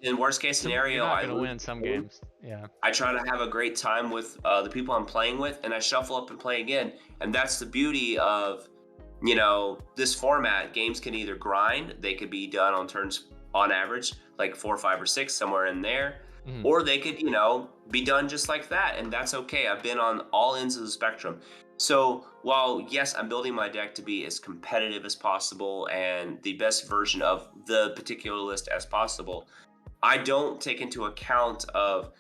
In worst case scenario, you're not gonna win some games. Yeah. I try to have a great time with the people I'm playing with, and I shuffle up and play again. And that's the beauty of, you know, this format. Games can either grind, they could be done on turns on average, like 4, 5, or 6, somewhere in there, or they could, you know, be done just like that, and that's okay. I've been on all ends of the spectrum. So while, yes, I'm building my deck to be as competitive as possible and the best version of the particular list as possible, I don't take into account of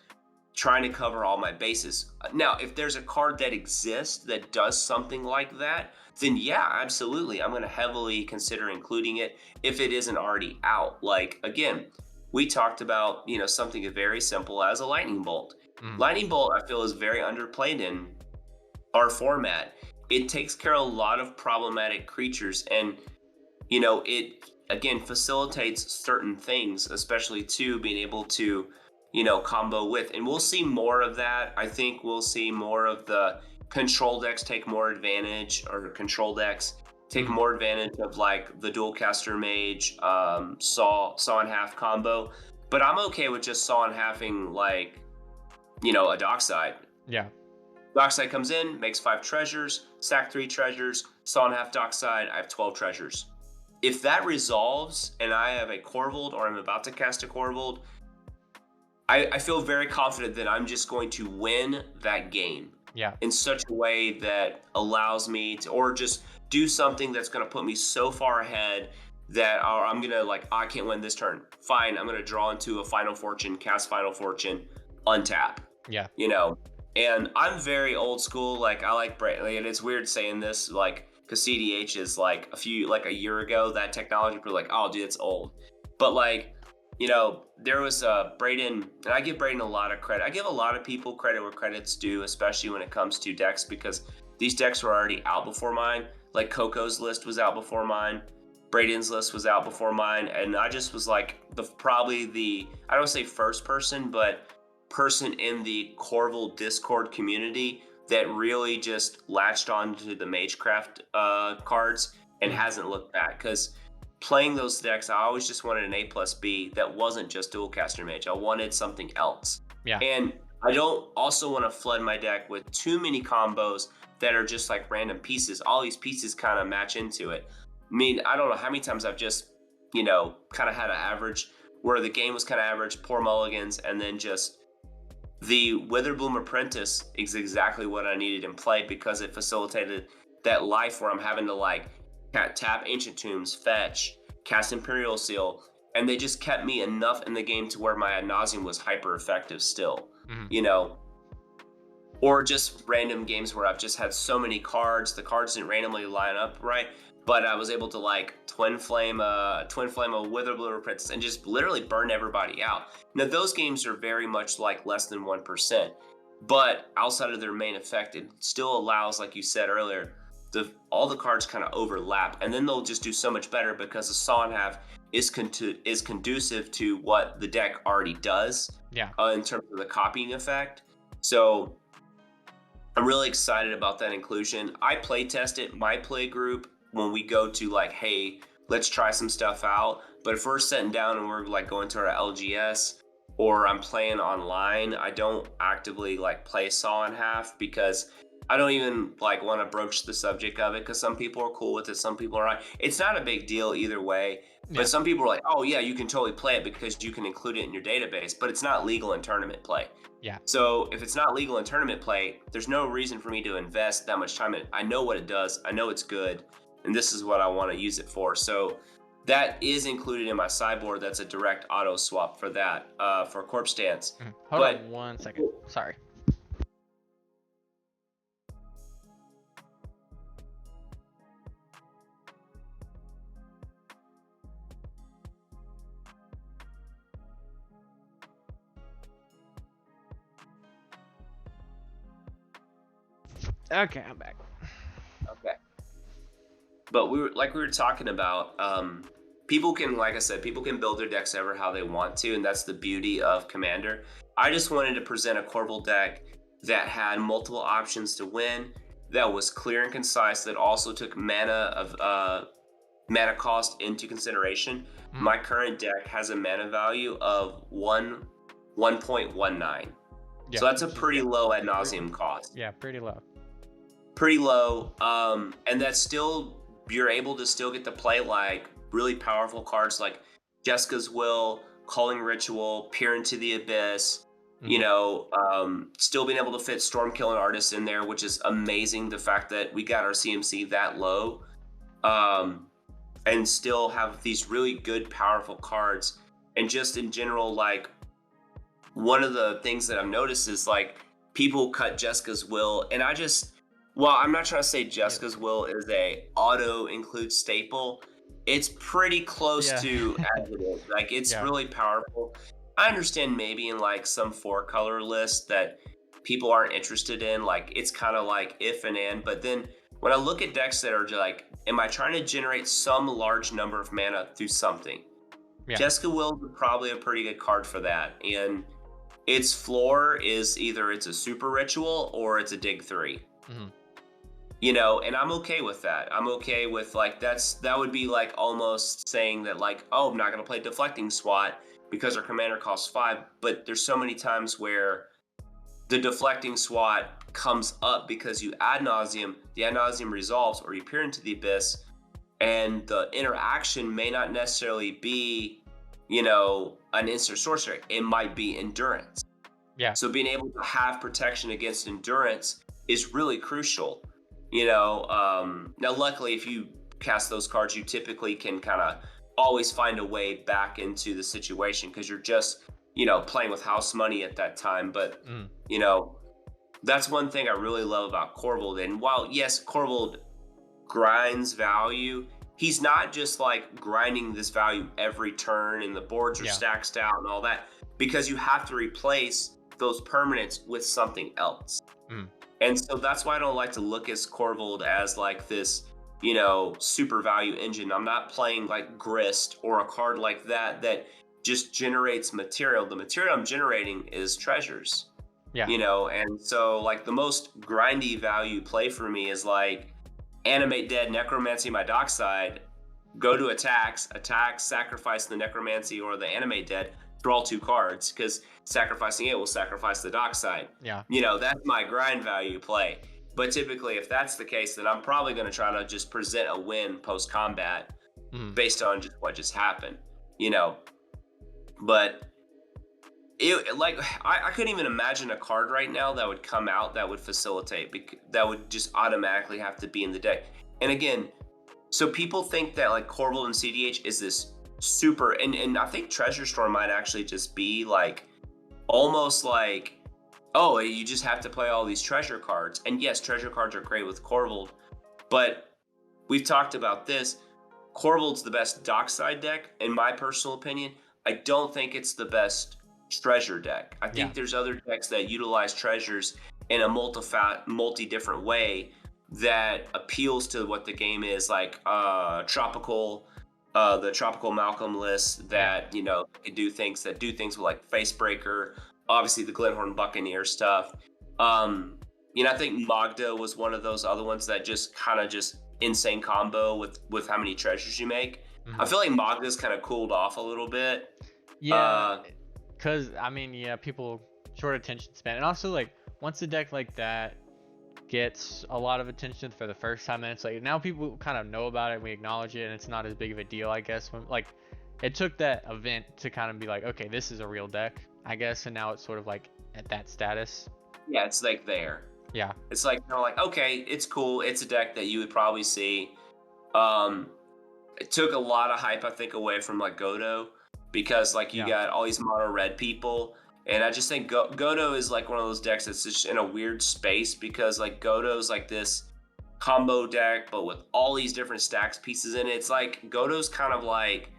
trying to cover all my bases. Now, if there's a card that exists that does something like that, then yeah, absolutely, I'm going to heavily consider including it if it isn't already out. Like, again, we talked about, you know, something very simple as a lightning bolt. Lightning bolt, I feel, is very underplayed in our format. It takes care of a lot of problematic creatures, and, you know, it again facilitates certain things, especially to being able to, you know, combo with. And we'll see more of that. I think we'll see more of the control decks take more advantage, or control decks take more advantage of like the dual caster mage, saw and half combo. But I'm okay with just saw and halving, like, you know, a Dockside. Yeah. Dockside comes in, makes 5 treasures, sack 3 treasures, saw and half Dockside, I have 12 treasures. If that resolves and I have a Corvold, or I'm about to cast a Corvold, I feel very confident that I'm just going to win that game. Yeah. In such a way that allows me to, or just do something that's going to put me so far ahead that I'm going to, like, I can't win this turn. Fine, I'm going to draw into a Final Fortune, cast Final Fortune, untap. Yeah. You know, and I'm very old school. Like, I like and it's weird saying this, like, because cEDH is like a year ago, that technology, people are like, oh, dude, it's old. But, like, you know, there was Braden, and I give Braden a lot of credit. I give a lot of people credit where credit's due, especially when it comes to decks, because these decks were already out before mine. Like, Coco's list was out before mine. Braden's list was out before mine. And I just was like, probably the, I don't say first person, but person in the Corvold Discord community that really just latched onto the Magecraft cards and hasn't looked back. Because playing those decks, I always just wanted an A+B that wasn't just dual caster mage. I wanted something else. Yeah. And I don't also want to flood my deck with too many combos that are just like random pieces. All these pieces kind of match into it. I mean, I don't know how many times I've just, you know, kind of had an average where the game was kind of average, poor mulligans, and then just the Witherbloom Apprentice is exactly what I needed in play, because it facilitated that life where I'm having to, like, tap Ancient Tombs, fetch, cast Imperial Seal, and they just kept me enough in the game to where my Ad Nauseam was hyper effective still, you know, or just random games where I've just had so many cards, the cards didn't randomly line up right, but I was able to, like, twin flame a Witherbloom Apprentice and just literally burn everybody out. Now, those games are very much like less than 1%, but outside of their main effect, it still allows, like you said earlier, all the cards kind of overlap, and then they'll just do so much better because the saw and half is conducive to what the deck already does. Yeah. In terms of the copying effect. So I'm really excited about that inclusion. I play test it, my play group, when we go to, like, hey, let's try some stuff out. But if we're sitting down and we're, like, going to our LGS, or I'm playing online, I don't actively, like, play saw and half, because I don't even, like, want to broach the subject of it, because some people are cool with it, some people are not. It's not a big deal either way. But some people are like, oh yeah, you can totally play it because you can include it in your database, but it's not legal in tournament play. Yeah. So if it's not legal in tournament play, there's no reason for me to invest that much time in it. I know what it does, I know it's good, and this is what I want to use it for. So that is included in my sideboard. That's a direct auto swap for that, for Corpse Dance. Hold on 1 second. Sorry. Okay, I'm back. Okay. But we were talking about, people can, like I said, people can build their decks ever how they want to, and that's the beauty of Commander. I just wanted to present a Corvold deck that had multiple options to win, that was clear and concise, that also took mana cost into consideration. My current deck has a mana value of 1.19. Yeah, so that's a pretty low ad nauseum cost. Yeah, pretty low. Pretty low. And that's still, you're able to still get to play like really powerful cards like Jessica's Will, Calling Ritual, Peer into the Abyss. You know, still being able to fit Stormkilling Artists in there, which is amazing. The fact that we got our CMC that low, and still have these really good, powerful cards. And just in general, like, one of the things that I've noticed is like people cut Jessica's Will, and well, I'm not trying to say Jessica's Will is a auto include staple. It's pretty close to as it is. Like, it's really powerful. I understand maybe in like some 4-color list that people aren't interested in, like it's kind of like if and, but then when I look at decks that are just like, am I trying to generate some large number of mana through something? Jessica Will is probably a pretty good card for that. And its floor is either it's a super ritual or it's a dig 3. You know, and I'm okay with that. I'm okay with like, that would be like almost saying that like, oh, I'm not going to play Deflecting Swat because our commander costs 5. But there's so many times where the Deflecting Swat comes up because you ad nauseum, the ad nauseum resolves, or you peer into the abyss, and the interaction may not necessarily be, you know, an instant sorcery. It might be endurance. So being able to have protection against endurance is really crucial. You know, now luckily if you cast those cards, you typically can kind of always find a way back into the situation because you're just, you know, playing with house money at that time. But, you know, that's one thing I really love about Corvold. And while, yes, Corvold grinds value, he's not just like grinding this value every turn and the boards are stacked out and all that, because you have to replace those permanents with something else. And so that's why I don't like to look at Corvold as like this, you know, super value engine. I'm not playing like Grist or a card like that that just generates material. The material I'm generating is treasures. You know, and so like the most grindy value play for me is like Animate Dead, Necromancy my Dockside, go to attacks, sacrifice the Necromancy or the Animate Dead, draw 2 cards, because sacrificing it will sacrifice the Dockside. You know, that's my grind value play. But typically, if that's the case, then I'm probably going to try to just present a win post-combat based on just what just happened, you know. But I couldn't even imagine a card right now that would come out that would facilitate, that would just automatically have to be in the deck. And again, so people think that like Korvold and cEDH is this super, and I think Treasure Storm might actually just be like almost like, oh, you just have to play all these treasure cards. And yes, treasure cards are great with Corvold, but we've talked about this. Corvold's the best Dockside deck, in my personal opinion. I don't think it's the best treasure deck. I think there's other decks that utilize treasures in a multi-different way that appeals to what the game is, like the Tropical Malcolm list that, you know, can do things with like Facebreaker, obviously the Glenhorn Buccaneer stuff. You know, I think Magda was one of those other ones that just kind of just insane combo with how many treasures you make. I feel like Magda's kind of cooled off a little bit. Because I mean, people short attention span, and also like once a deck like that gets a lot of attention for the first time, and it's like now people kind of know about it, we acknowledge it, and it's not as big of a deal, I guess. When like it took that event to kind of be like, okay, this is a real deck, I guess, and now it's sort of like at that status. Yeah, it's like there. It's like kind of like, okay, it's cool, it's a deck that you would probably see. it took a lot of hype, I think, away from like Godo, because like you Yeah. got all these mono red people, and I just think Godo is like one of those decks that's just in a weird space, because like Godo's like this combo deck, but with all these different stacks pieces in it. It's like Godo's kind of like,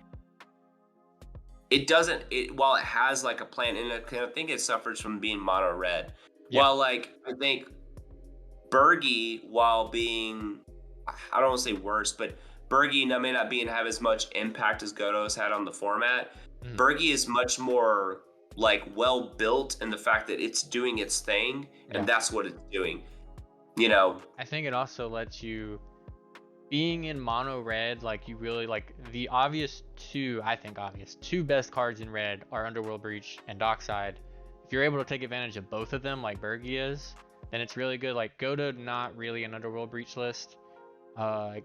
it doesn't, it while it has like a plan in it, I think it suffers from being mono red. Yeah. While like I think Bergie, while being, I don't want to say worse, but Bergie may not have as much impact as Godo has had on the format. Bergie is much more like well built in the fact that it's doing its thing, and that's what it's doing. You know, I think it also lets you, being in mono red, like you really like the obvious two best cards in red are Underworld Breach and Dockside. If you're able to take advantage of both of them like Bergie is, then it's really good. Like Godo, not really an Underworld Breach list.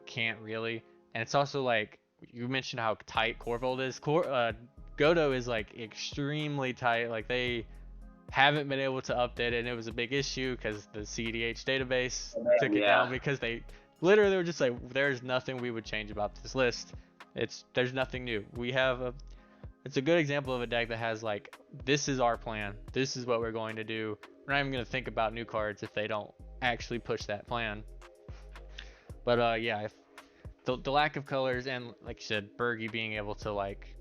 Can't really. And it's also like, you mentioned how tight Corvold is. Godo is like extremely tight. Like they haven't been able to update it, and it was a big issue because the cEDH database took it down, because they were just like, there's nothing we would change about this list. There's nothing new. It's a good example of a deck that has like, this is our plan. This is what we're going to do. We're not even going to think about new cards if they don't actually push that plan. But yeah, if the lack of colors, and like you said, Bergie being able to like,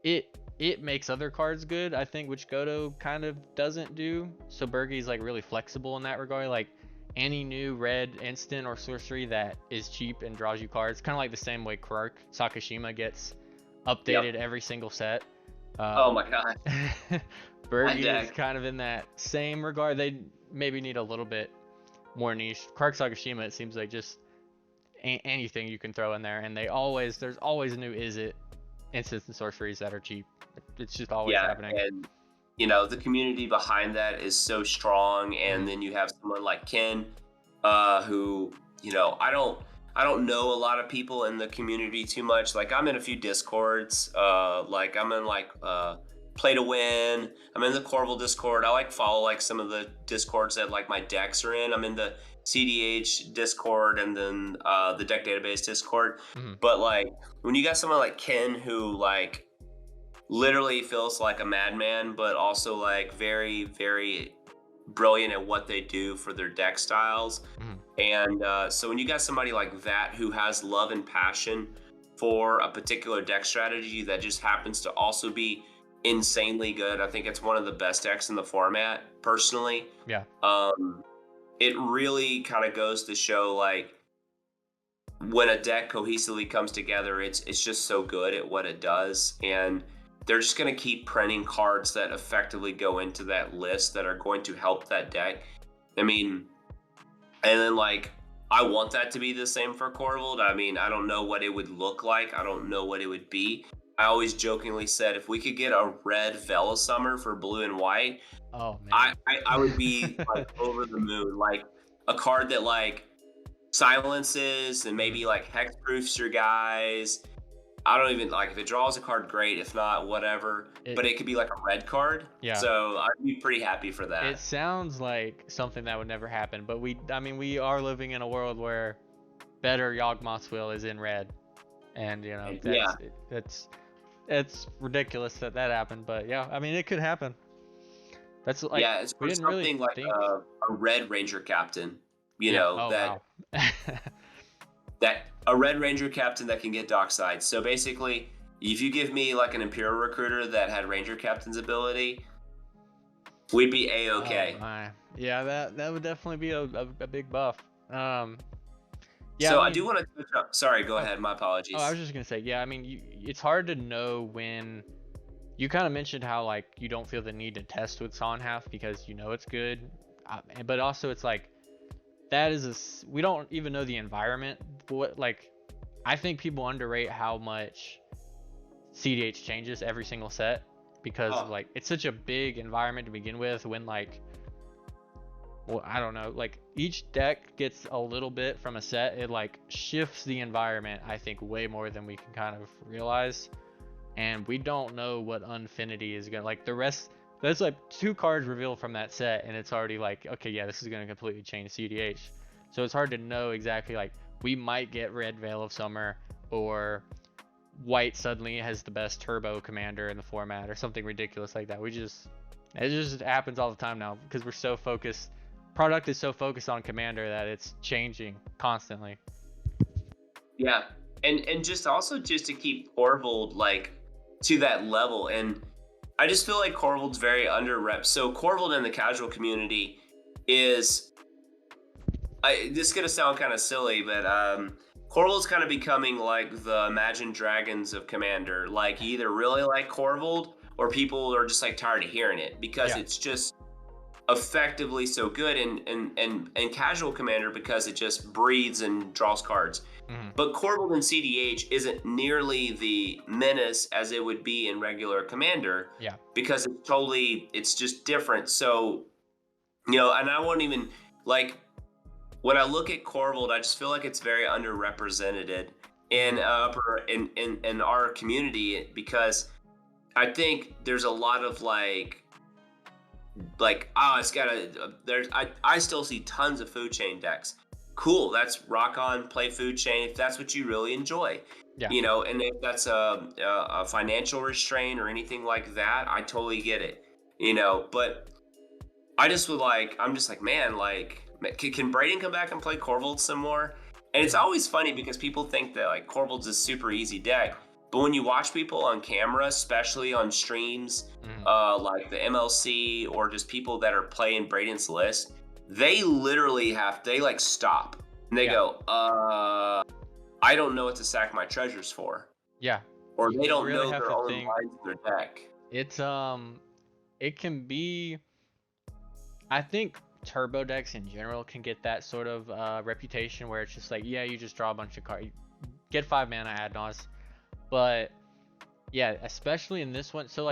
it makes other cards good, I think, which Godo kind of doesn't do. So Bergie's like really flexible in that regard. Like any new red instant or sorcery that is cheap and draws you cards, kind of like the same way Quark Sakashima gets updated every single set. Oh my god. Bergie is kind of in that same regard. They maybe need a little bit more niche. Quark Sakashima, it seems like just anything you can throw in there, and there's always a new instants and sorceries that are cheap. It's just always happening. And you know, the community behind that is so strong, and then you have someone like Ken, who, you know, I don't know a lot of people in the community too much. Like I'm in a few discords, like I'm in like Play to Win, I'm in the Corvold Discord. I like follow like some of the discords that like my decks are in. I'm in the cEDH Discord, and then the deck database Discord. But like when you got someone like Ken, who like literally feels like a madman, but also like very, very brilliant at what they do for their deck styles. And so when you got somebody like that who has love and passion for a particular deck strategy that just happens to also be insanely good, I think it's one of the best decks in the format, personally. Yeah. It really kind of goes to show like when a deck cohesively comes together, it's just so good at what it does, and they're just going to keep printing cards that effectively go into that list that are going to help that deck. I mean, and then like, I want that to be the same for Corvold. I mean, I don't know what it would look like. I don't know what it would be. I always jokingly said, if we could get a red Velasummer for blue and white, oh man, I would be like over the moon. Like a card that like silences and maybe like hexproofs your guys. I don't even like, if it draws a card, great. If not, whatever. But it could be like a red card. Yeah. So I'd be pretty happy for that. It sounds like something that would never happen, but we are living in a world where better Yawgmoth's Will is in red, and you know it's ridiculous that happened. But yeah, I mean, it could happen. That's like, it's for something really like a red Ranger Captain. You know, that a red Ranger Captain that can get Dockside. So basically, if you give me like an Imperial Recruiter that had Ranger Captain's ability, we'd be A-okay. Oh my. Yeah, that would definitely be a big buff. Yeah. So I do want to touch up. Sorry, go ahead. My apologies. Oh, I was just gonna say, yeah. I mean, it's hard to know when. You kind of mentioned how like you don't feel the need to test with Sonhalf because you know it's good, but also it's like, we don't even know the environment. What, like, I think people underrate how much cEDH changes every single set, because like it's such a big environment to begin with. When like, well, I don't know, like each deck gets a little bit from a set, it like shifts the environment, I think, way more than we can kind of realize. And we don't know what Unfinity is gonna, like, the rest. There's like 2 cards revealed from that set, and it's already like, okay, yeah, this is gonna completely change cEDH. So it's hard to know exactly. Like, we might get red Veil of Summer, or white suddenly has the best turbo commander in the format or something ridiculous like that. It just happens all the time now because we're so focused. Product is so focused on commander that it's changing constantly. Yeah, and just also just to keep Corvold like to that level, and I just feel like Corvold's very under rep. So Corvold in the casual community is, this is gonna sound kind of silly, but Corvold's kind of becoming like the Imagine Dragons of Commander. Like you either really like Corvold or people are just like tired of hearing it because it's just effectively so good and casual Commander because it just breathes and draws cards. But Corvold in cEDH isn't nearly the menace as it would be in regular Commander. Yeah. Because it's just different. So, and I won't even, like, when I look at Corvold, I just feel like it's very underrepresented in our community because I think there's a lot of it's got I still see tons of food chain decks. Cool, that's rock on, play food chain if that's what you really enjoy. Yeah. And if that's a financial restraint or anything like that, I totally get it. But I just would I'm just like, man, can Braden come back and play Corvold some more? And it's always funny because people think that Corvold's a super easy deck. But when you watch people on camera, especially on streams, like the MLC or just people that are playing Braden's list, they literally stop and they go, I don't know what to sack my treasures for. Yeah. Or they don't know their own lines of their deck. It's it can be, I think turbo decks in general can get that sort of reputation where it's just like, yeah, you just draw a bunch of cards, get 5 mana ad nos. But yeah, especially in this one, so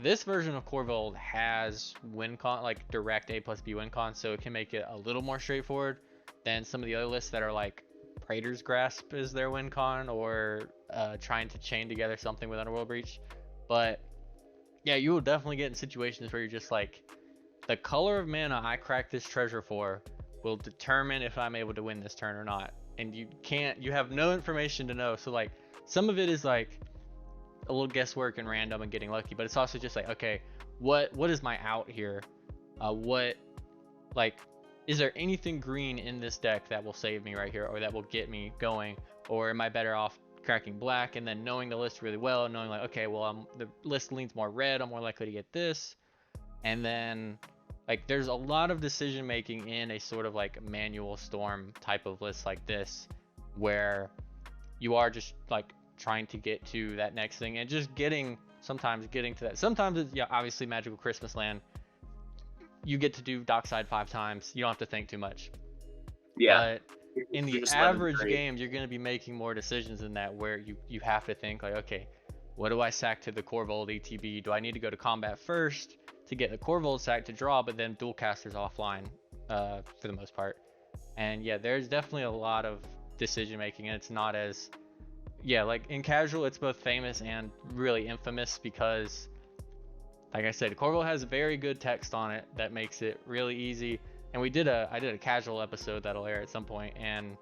this version of Corvold has win con, direct A plus B win con, so it can make it a little more straightforward than some of the other lists that are Praetor's Grasp is their win con, or trying to chain together something with Underworld Breach. But yeah, you will definitely get in situations where you're just the color of mana I crack this treasure for will determine if I'm able to win this turn or not, and you have no information to know. So some of it is a little guesswork and random and getting lucky, but it's also just okay, what is my out here? Is there anything green in this deck that will save me right here, or that will get me going? Or am I better off cracking black and then knowing the list really well and knowing okay, well, the list leans more red, I'm more likely to get this. And then there's a lot of decision making in a sort of manual storm type of list like this, where you are just trying to get to that next thing and just sometimes getting to that. Sometimes it's obviously Magical Christmas Land, you get to do Dockside 5 times, you don't have to think too much. But in the average game, you're going to be making more decisions than that, where you have to think okay, what do I sack to the Korvold ETB? Do I need to go to combat first to get the Korvold sack to draw, but then dual casters offline for the most part? And yeah, there's definitely a lot of decision making, and it's not as in casual, it's both famous and really infamous because, like I said, Corvold has very good text on it that makes it really easy. And I did a casual episode that'll air at some point, and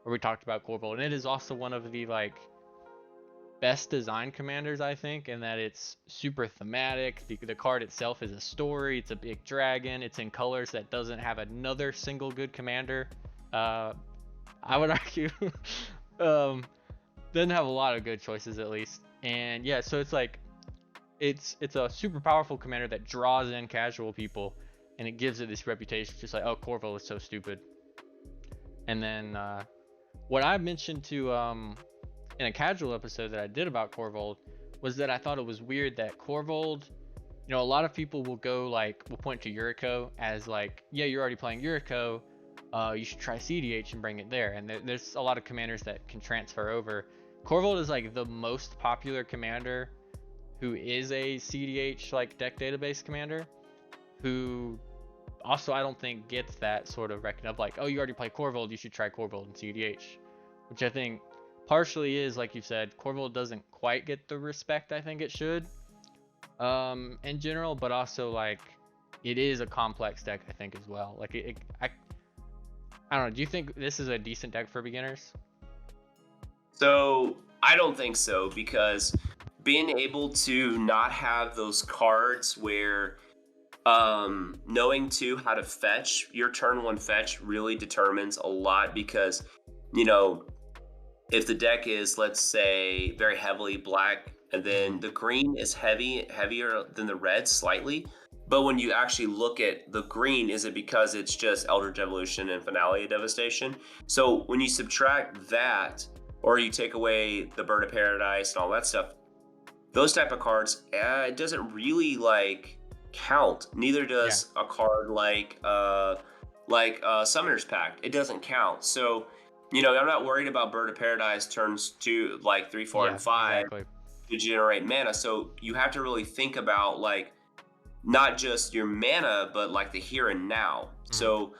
where we talked about Corvold, and it is also one of the best design commanders, I think, in that it's super thematic. The card itself is a story. It's a big dragon. It's in colors that doesn't have another single good commander. I would argue. Doesn't have a lot of good choices, at least. And yeah, so it's a super powerful commander that draws in casual people, and it gives it this reputation, just oh, Corvold is so stupid. And then what I mentioned to in a casual episode that I did about Corvold was that I thought it was weird that Corvold, a lot of people will go will point to Yuriko as yeah, you're already playing Yuriko, you should try cEDH and bring it there. And there's a lot of commanders that can transfer over. Corvold is the most popular commander who is a cEDH deck database commander, who also I don't think gets that sort of reckoning of oh, you already play Corvold, you should try Corvold in cEDH, which I think partially is, like you said, Corvold doesn't quite get the respect I think it should in general, but also it is a complex deck I think as well. I don't know, do you think this is a decent deck for beginners? So I don't think so, because being able to not have those cards where knowing too how to fetch your turn one fetch really determines a lot, because you know, if the deck is, let's say, very heavily black, and then the green is heavier than the red slightly, but when you actually look at the green, is it because it's just Eldritch Evolution and Finale of Devastation? So when you subtract that, or you take away the Bird of Paradise and all that stuff, those type of cards, it doesn't really like count. Neither does a card like Summoner's Pact. It doesn't count. So, I'm not worried about Bird of Paradise turns 2, like 3, 4, and 5 exactly. to generate mana. So you have to really think about like not just your mana, but like the here and now. So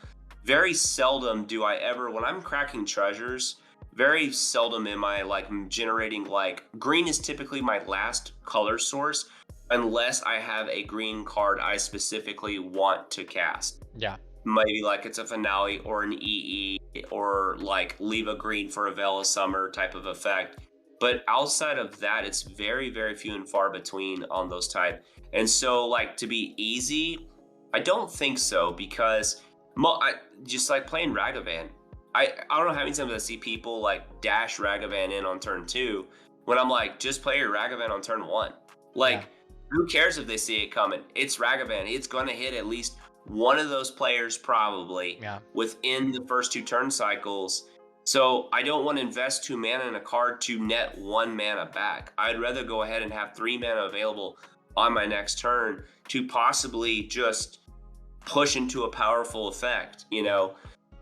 very seldom do I ever, when I'm cracking treasures, very seldom am I like generating, like, green is typically my last color source unless I have a green card I specifically want to cast. Yeah. Maybe like it's a Finale or an EE, or like leave a green for a Veil of Summer type of effect. But outside of that, it's very, very few and far between on those type. And so, like, to be easy, I don't think so, because just like playing Ragavan, I don't know how many times I see people like dash Ragavan in on turn 2 when I'm like, just play your Ragavan on turn 1. Like, who cares if they see it coming? It's Ragavan. It's going to hit at least one of those players probably within the first 2 turn cycles. So I don't want to invest 2 mana in a card to net 1 mana back. I'd rather go ahead and have 3 mana available on my next turn to possibly just push into a powerful effect,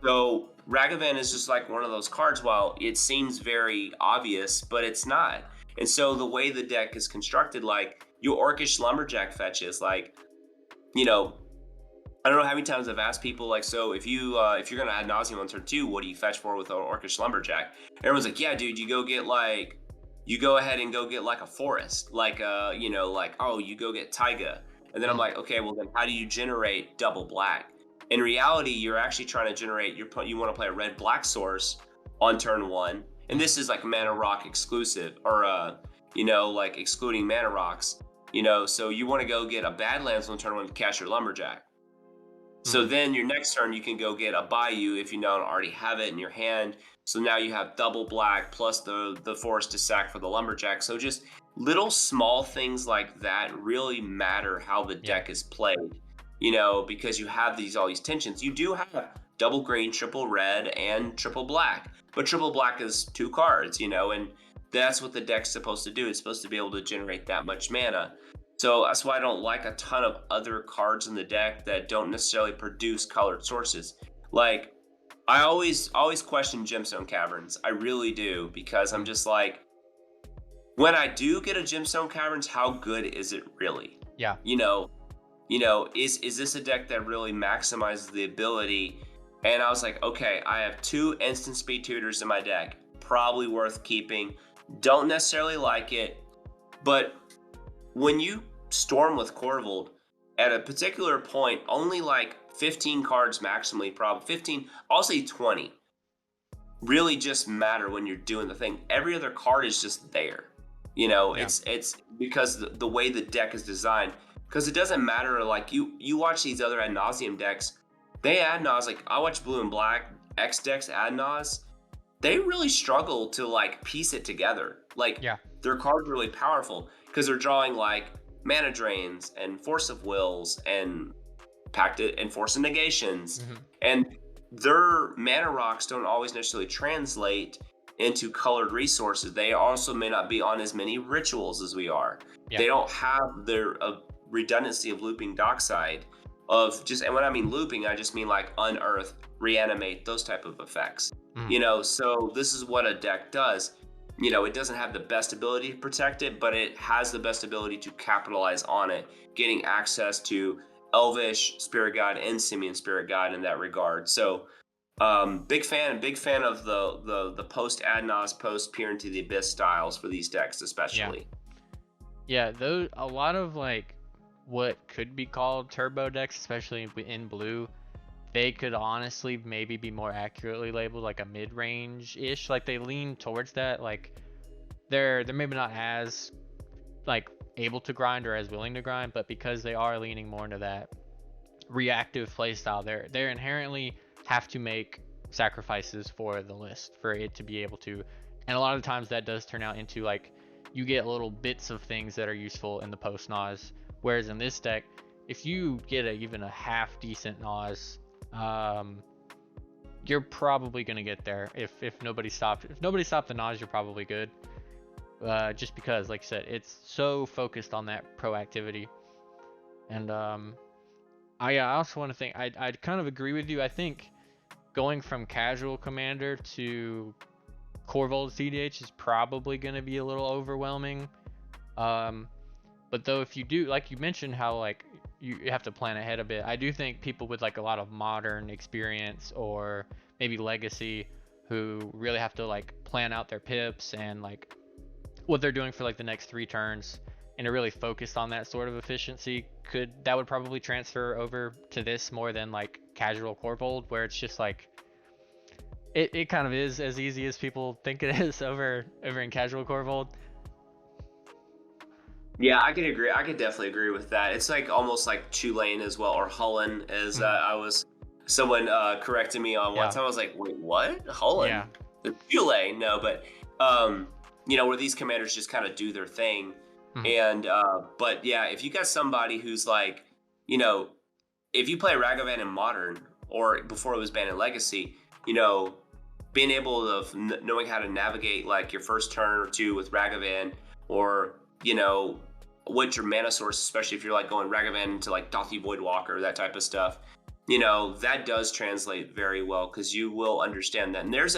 So Ragavan is just like one of those cards. While it seems very obvious, but it's not. And so the way the deck is constructed, like your Orcish Lumberjack fetches, like, I don't know how many times I've asked people, like, so if you're gonna Ad Nauseam on turn 2, what do you fetch for with an Orcish Lumberjack? Everyone's like, yeah, dude, you go ahead and go get like a forest, like you go get Taiga. And then I'm like, okay, well then how do you generate double black? In reality, you're actually trying to generate you want to play a red black source on turn 1, and this is like Mana Rock exclusive, or like excluding Mana Rocks. So you want to go get a Badlands on turn 1 to cast your Lumberjack. So then your next turn, you can go get a Bayou if you don't already have it in your hand. So now you have double black plus the forest to sack for the Lumberjack. So just little small things like that really matter how the deck is played, because you have all these tensions. You do have double green, triple red, and triple black. But triple black is 2 cards, and that's what the deck's supposed to do. It's supposed to be able to generate that much mana. So that's why I don't like a ton of other cards in the deck that don't necessarily produce colored sources. Like, I always question Gemstone Caverns. I really do, because I'm just like, when I do get a Gemstone Caverns, how good is it really? Yeah. Is this a deck that really maximizes the ability? And I was like, okay, I have 2 instant speed tutors in my deck. Probably worth keeping. Don't necessarily like it, but when you storm with Corvold, at a particular point, only like 15 cards maximally, probably 15, I'll say 20, really just matter when you're doing the thing. Every other card is just there. It's because the way the deck is designed, because it doesn't matter. Like you watch these other Ad Nauseam decks, they Ad Naus, like I watch Blue and Black X decks Ad Naus, they really struggle to like piece it together. Like their cards are really powerful because they're drawing like mana drains and force of wills and pacted and force of negations, and their mana rocks don't always necessarily translate into colored resources. They also may not be on as many rituals as we are. They don't have their redundancy of looping Dockside, and when I mean looping, I just mean like unearth, reanimate, those type of effects. So this is what a deck does. It doesn't have the best ability to protect it, but it has the best ability to capitalize on it, getting access to Elvish Spirit Guide and Simian Spirit Guide in that regard. So big fan of the post Ad Naus, post Peer into the Abyss styles for these decks especially. Those, a lot of like what could be called turbo decks, especially in blue, they could honestly maybe be more accurately labeled like a mid-range ish. Like they lean towards that. Like they're maybe not as like able to grind or as willing to grind, but because they are leaning more into that reactive playstyle, they're inherently have to make sacrifices for the list for it to be able to, and a lot of times that does turn out into like you get little bits of things that are useful in the post Nas, whereas in this deck, if you get even a half decent Nas, you're probably gonna get there. If nobody stopped the Nas, you're probably good. Just because, like I said, it's so focused on that proactivity. And I also want to think I kind of agree with you. I think going from casual commander to Korvold cEDH is probably going to be a little overwhelming. But though, if you do, like you mentioned, how like you have to plan ahead a bit, I do think people with like a lot of modern experience or maybe legacy who really have to like plan out their pips and like what they're doing for like the next 3 turns and are really focused on that sort of efficiency, that would probably transfer over to this more than like casual Corvold, where it's just like it kind of is as easy as people think it is over in casual Corvold. Yeah, I can agree. I could definitely agree with that. It's like almost like Tulane as well, or Hullen, as someone corrected me on one time. I was like, wait, what? Hullen? Yeah. The Tulane? No, but where these commanders just kind of do their thing. And but yeah, if you got somebody who's like, if you play Ragavan in Modern or before it was banned in Legacy, being able to knowing how to navigate like your first turn or two with Ragavan, or what's your mana source, especially if you're like going Ragavan into like Dothi Voidwalker, that type of stuff, that does translate very well, because you will understand that. And there's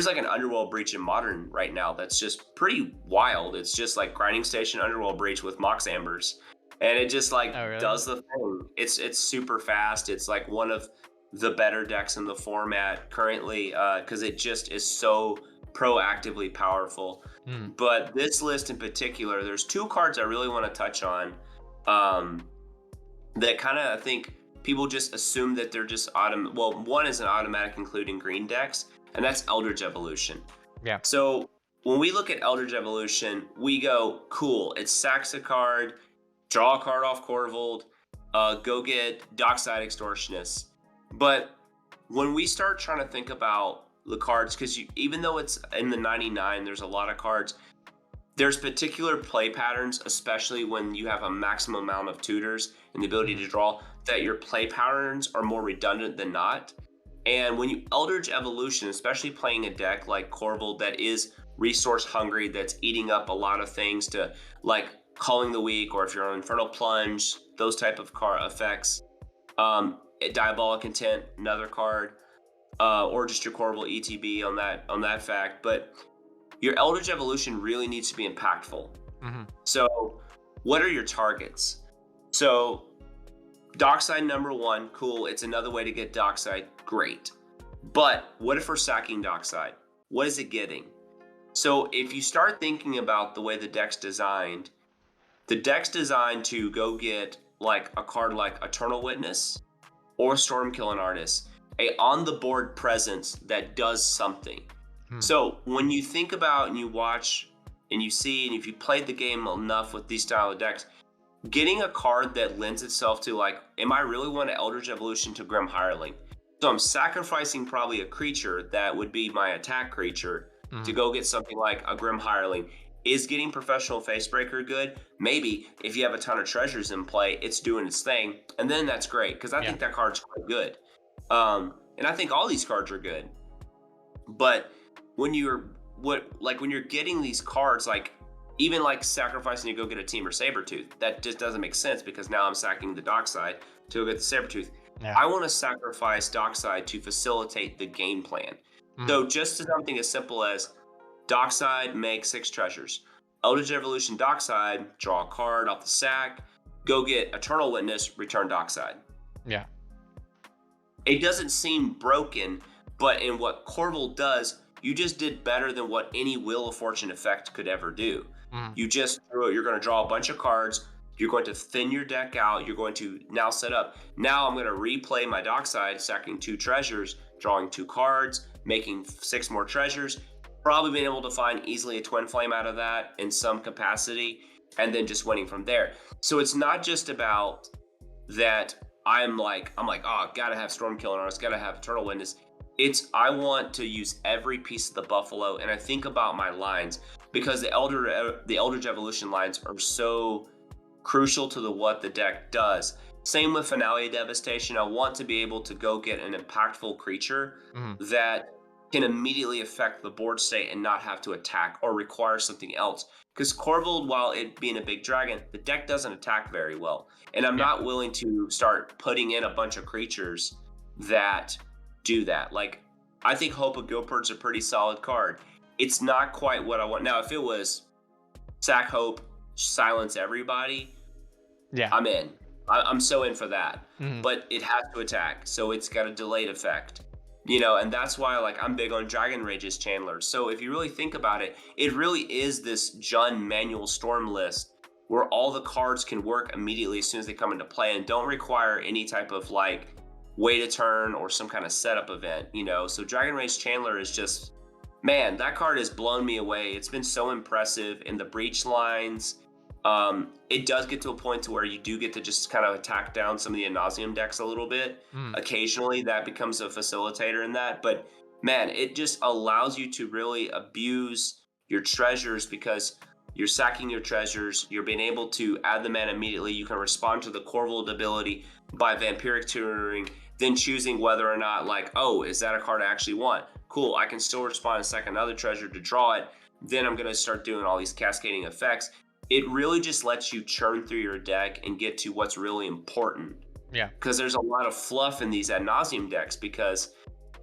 like an Underworld Breach in Modern right now that's just pretty wild. It's just like Grinding Station Underworld Breach with Mox Ambers, and it just like does the thing. It's super fast. It's like one of the better decks in the format currently, because it just is so proactively powerful. But this list in particular, there's 2 cards I really want to touch on that kind of, I think people just assume that they're just one is an automatic including green decks, and that's Eldritch Evolution. Yeah. So when we look at Eldritch Evolution, we go, cool, it's sacks a card, draw a card off Corvold, go get Dockside Extortionist. But when we start trying to think about the cards, because even though it's in the 99, there's a lot of cards, there's particular play patterns, especially when you have a maximum amount of tutors and the ability to draw, that your play patterns are more redundant than not. And when you Eldritch Evolution, especially playing a deck like Corvold that is resource hungry, that's eating up a lot of things to like Calling the Weak, or if you're on Infernal Plunge, those type of card effects, Diabolic Intent, another card, or just your Korvold ETB on that fact. But your Eldritch Evolution really needs to be impactful. So what are your targets? So Dockside number 1, cool. It's another way to get Dockside, great. But what if we're sacking Dockside? What is it getting? So if you start thinking about the way the deck's designed to go get like a card like Eternal Witness or Stormkilling Artist, a on the board presence that does something. So when you think about and you watch and you see, and if you played the game enough with these style of decks, getting a card that lends itself to like, am I really want to Eldritch Evolution to Grim Hireling? So I'm sacrificing probably a creature that would be my attack creature to go get something like a Grim Hireling. Is getting Professional Facebreaker good? Maybe. If you have a ton of treasures in play, it's doing its thing, and then that's great, because I think that card's quite good. And I think all these cards are good. But when you're getting these cards, like even like sacrificing to go get a Team or Sabertooth, that just doesn't make sense, because now I'm sacking the Dockside to go get the Sabertooth. I want to sacrifice Dockside to facilitate the game plan. So just something as simple as Dockside, make 6 treasures. Eldritch Evolution Dockside, draw a card off the sack, go get Eternal Witness, return Dockside. Yeah. It doesn't seem broken, but in what Corvold does, you just did better than what any Wheel of Fortune effect could ever do. You're going to draw a bunch of cards, you're going to thin your deck out, you're going to now set up. Now I'm going to replay my Dockside, sacking 2 treasures, drawing 2 cards, making 6 more treasures. probably been able to find easily a twin flame out of that in some capacity, and then just winning from there. So it's not just about that I'm like, oh, gotta have Stormkill on us, gotta have Eternal Witness. It's I want to use every piece of the Buffalo, and I think about my lines because the Eldritch Evolution lines are so crucial to what the deck does. Same with Finale Devastation. I want to be able to go get an impactful creature that can immediately affect the board state and not have to attack or require something else. Because Corvold, while it being a big dragon, the deck doesn't attack very well. And I'm not willing to start putting in a bunch of creatures that do that. Like, I think Hope of Guilpert's a pretty solid card. It's not quite what I want. Now, if it was sack Hope, silence everybody, I'm in. I'm so in for that. But it has to attack, so it's got a delayed effect. You know, and that's why, like, I'm big on Dragon Rage's Chandler. So if you really think about it, it really is this Jund Manual Storm list where all the cards can work immediately as soon as they come into play and don't require any type of, like, wait a turn or some kind of setup event, you know? So Dragon Rage Chandler is just, man, that card has blown me away. It's been so impressive in the breach lines. It does get to a point to where you do get to just kind of attack down some of the Ad Nauseam decks a little bit. Occasionally that becomes a facilitator in that, but man, it just allows you to really abuse your treasures because you're sacking your treasures, you're being able to add the mana immediately, you can respond to the Korvold ability by Vampiric Tutoring, then choosing whether or not, like, oh, is that a card I actually want? Cool, I can still respond and sack another treasure to draw it, then I'm going to start doing all these cascading effects. It really just lets you churn through your deck and get to what's really important. Yeah. Because there's a lot of fluff in these Ad Nauseam decks because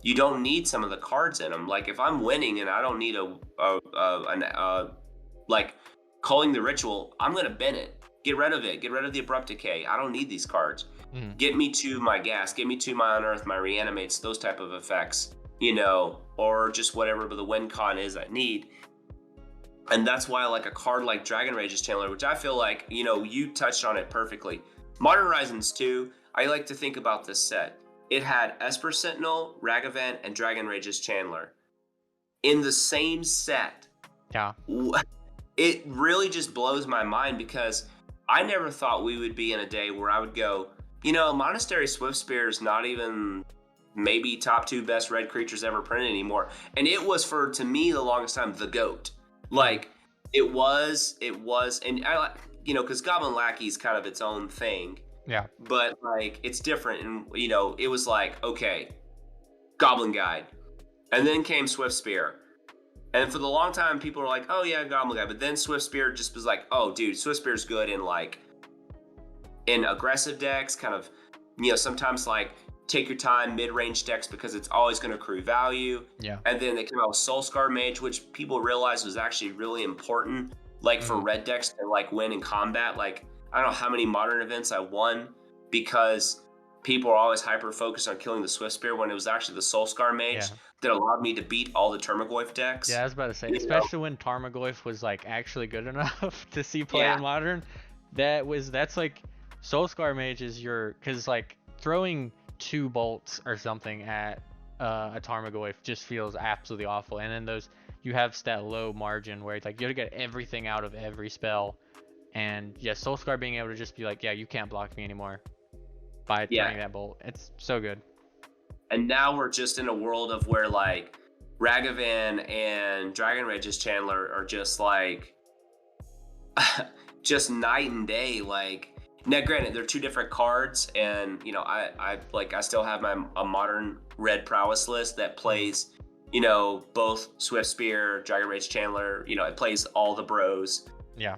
you don't need some of the cards in them. Like if I'm winning and I don't need like Calling the Ritual, I'm going to bin it. Get rid of it. Get rid of the Abrupt Decay. I don't need these cards. Get me to my gas. Get me to my Unearth, my Reanimates, those type of effects, you know, or just whatever the win con is I need. And that's why, like, a card like Dragon Rage's Chandler, which I feel like, you know, you touched on it perfectly. Modern Horizons 2, I like to think about this set. It had Esper Sentinel, Ragavan, and Dragon Rage's Chandler in the same set. Yeah. It really just blows my mind because I never thought we would be in a day where I would go, you know, Monastery Swiftspear is not even maybe top 2 best red creatures ever printed anymore. And it was, for, to me, the longest time, the GOAT. Like, it was, and I, you know, because Goblin Lackey is kind of its own thing. Yeah. But, like, it's different. And, you know, it was like, okay, Goblin Guide. And then came Swiftspear. And for the long time, people were like, oh, yeah, Goblin Guide. But then Swiftspear just was like, oh, dude, Swiftspear's good in, like, in aggressive decks, kind of, you know, sometimes, like, take your time mid-range decks because it's always going to accrue value. Yeah. And then they came out with Soulscar Mage, which people realized was actually really important, like for red decks to like win in combat. Like, I don't know how many modern events I won because people are always hyper focused on killing the Swiftspear when it was actually the Soulscar Mage that allowed me to beat all the Tarmogoyf decks. Yeah, I was about to say, especially when Tarmogoyf was like actually good enough to see play in modern. That's like Soulscar Mage is because like throwing 2 bolts or something at a Tarmogoyf just feels absolutely awful. And then you have that low margin where it's like you gotta get everything out of every spell. And Soulscar being able to just be like, yeah, you can't block me anymore by throwing that bolt. It's so good. And now we're just in a world of where like Ragavan and Dragon Rage's Chandler are just like just night and day. Like, now, granted, they're 2 different cards, and you know, I still have a modern red prowess list that plays, you know, both Swiftspear, Dragon Rage Chandler. You know, it plays all the bros. Yeah.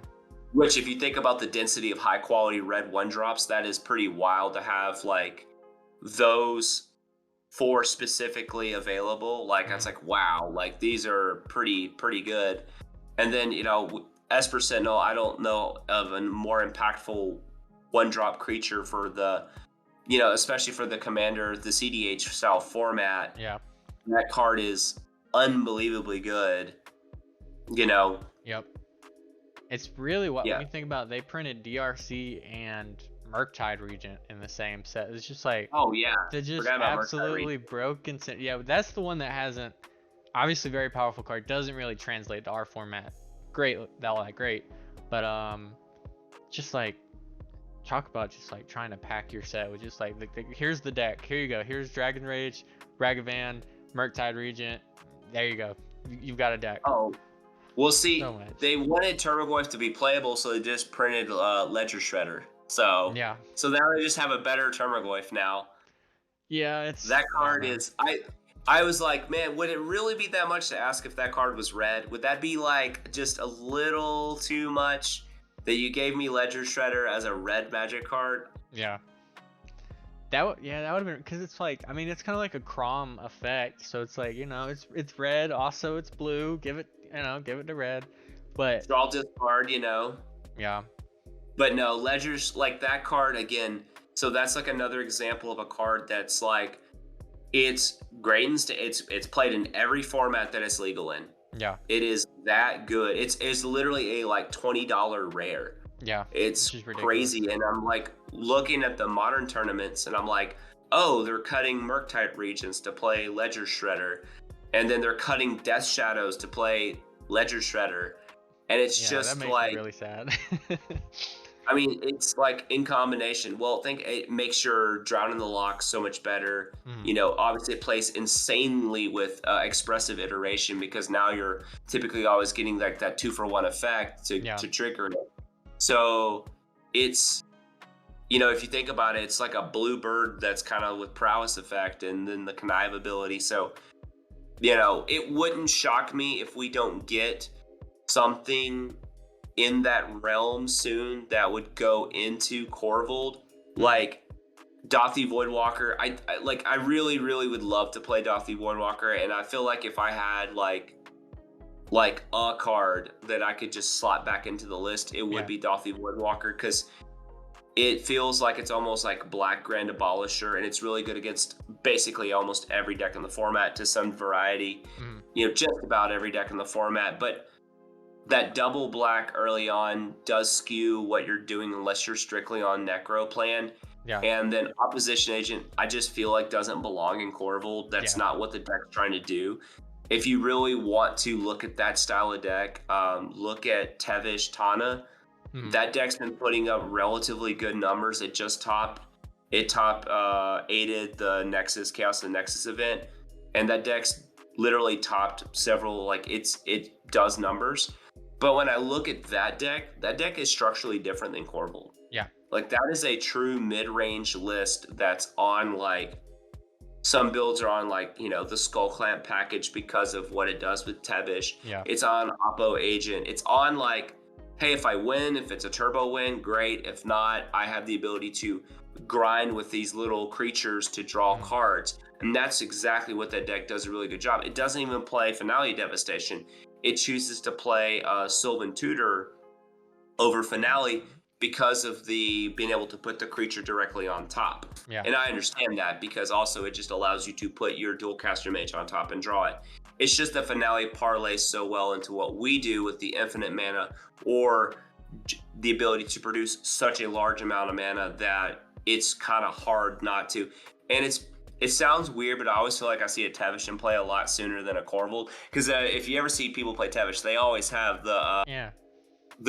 Which, if you think about the density of high quality red 1-drops, that is pretty wild to have like those 4 specifically available. Like, it's like, wow, like these are pretty good. And then, you know, Esper Sentinel, I don't know of a more impactful 1-drop creature for the, you know, especially for the Commander, the CEDH style format. Yeah. That card is unbelievably good, you know. Yep. It's really when you think about it, they printed DRC and Murktide Regent in the same set. It's just like, oh yeah, they're just absolutely broken. Yeah, that's the one that hasn't obviously very powerful card. Doesn't really translate to our format. Great, great, but just like talk about just like trying to pack your set with just like here's the deck. Here you go. Here's Dragon Rage, Ragavan, Murktide Regent. There you go. You've got a deck. Oh, well, see, So much. they wanted Turbogoyf to be playable, so they just printed Ledger Shredder. So Yeah. so now they just have a better Turbogoyf now. Yeah, it's That I card don't know. is I was like, man, would it really be that much to ask if that card was red? Would that be like just a little too much that you gave me Ledger Shredder as a red Magic card? Yeah. That would have been, because it's like, I mean, it's kind of like a Crom effect, so it's like, you know, it's red, also it's blue. Give it to red, but Draw discard, you know. yeah, But no, Ledger's like that card again. So that's like another example of a card that's like it's great and it's played in every format that it's legal in. yeah, It is that good. It's literally a like $20 rare. yeah. It's Which is ridiculous. crazy. And I'm like looking at the modern tournaments and I'm like, oh, they're cutting Murktide Regents to play Ledger Shredder. And then they're cutting Death Shadows to play Ledger Shredder. And it's Yeah, just that makes like me really sad. I mean, it's like in combination. Well, I think it makes your Drown in the Lock so much better. Mhm. You know, obviously it plays insanely with expressive iteration because now you're typically always getting like that 2-for-1 effect to trigger it. So it's, you know, if you think about it, it's like a blue bird that's kind of with prowess effect and then the connive ability. So, you know, it wouldn't shock me if we don't get something in that realm soon that would go into Corvold, like Dothy Voidwalker. I really would love to play Dothy Voidwalker, and I feel like if I had like a card that I could just slot back into the list, it would be Dothy Voidwalker, because it feels like it's almost like Black Grand Abolisher, and it's really good against basically almost every deck in the format to some variety. You know, just about every deck in the format, but that double black early on does skew what you're doing unless you're strictly on Necro plan. Yeah. And then Opposition Agent, I just feel like doesn't belong in Corvold. That's not what the deck's trying to do. If you really want to look at that style of deck, look at Tevish Tana. That deck's been putting up relatively good numbers. It just aided the Nexus Chaos and Nexus event, and that deck's literally topped several, like it does numbers. But when I look at that deck is structurally different than Corvold. Yeah. Like that is a true mid-range list that's on like some builds are on like, you know, the Skull Clamp package because of what it does with Tevish. Yeah. It's on Oppo Agent. It's on like, hey, if I win, if it's a turbo win, great. If not, I have the ability to grind with these little creatures to draw cards. And that's exactly what that deck does a really good job. It doesn't even play Finale Devastation. It chooses to play Sylvan Tutor over Finale because of the being able to put the creature directly on top. Yeah. And I understand that because also it just allows you to put your Dualcaster Mage on top and draw it. It's just that Finale parlays so well into what we do with the infinite mana or the ability to produce such a large amount of mana that it's kind of hard not to. And it sounds weird, but I always feel like I see a Tevish in play a lot sooner than a Corvold. Because if you ever see people play Tevish, they always have the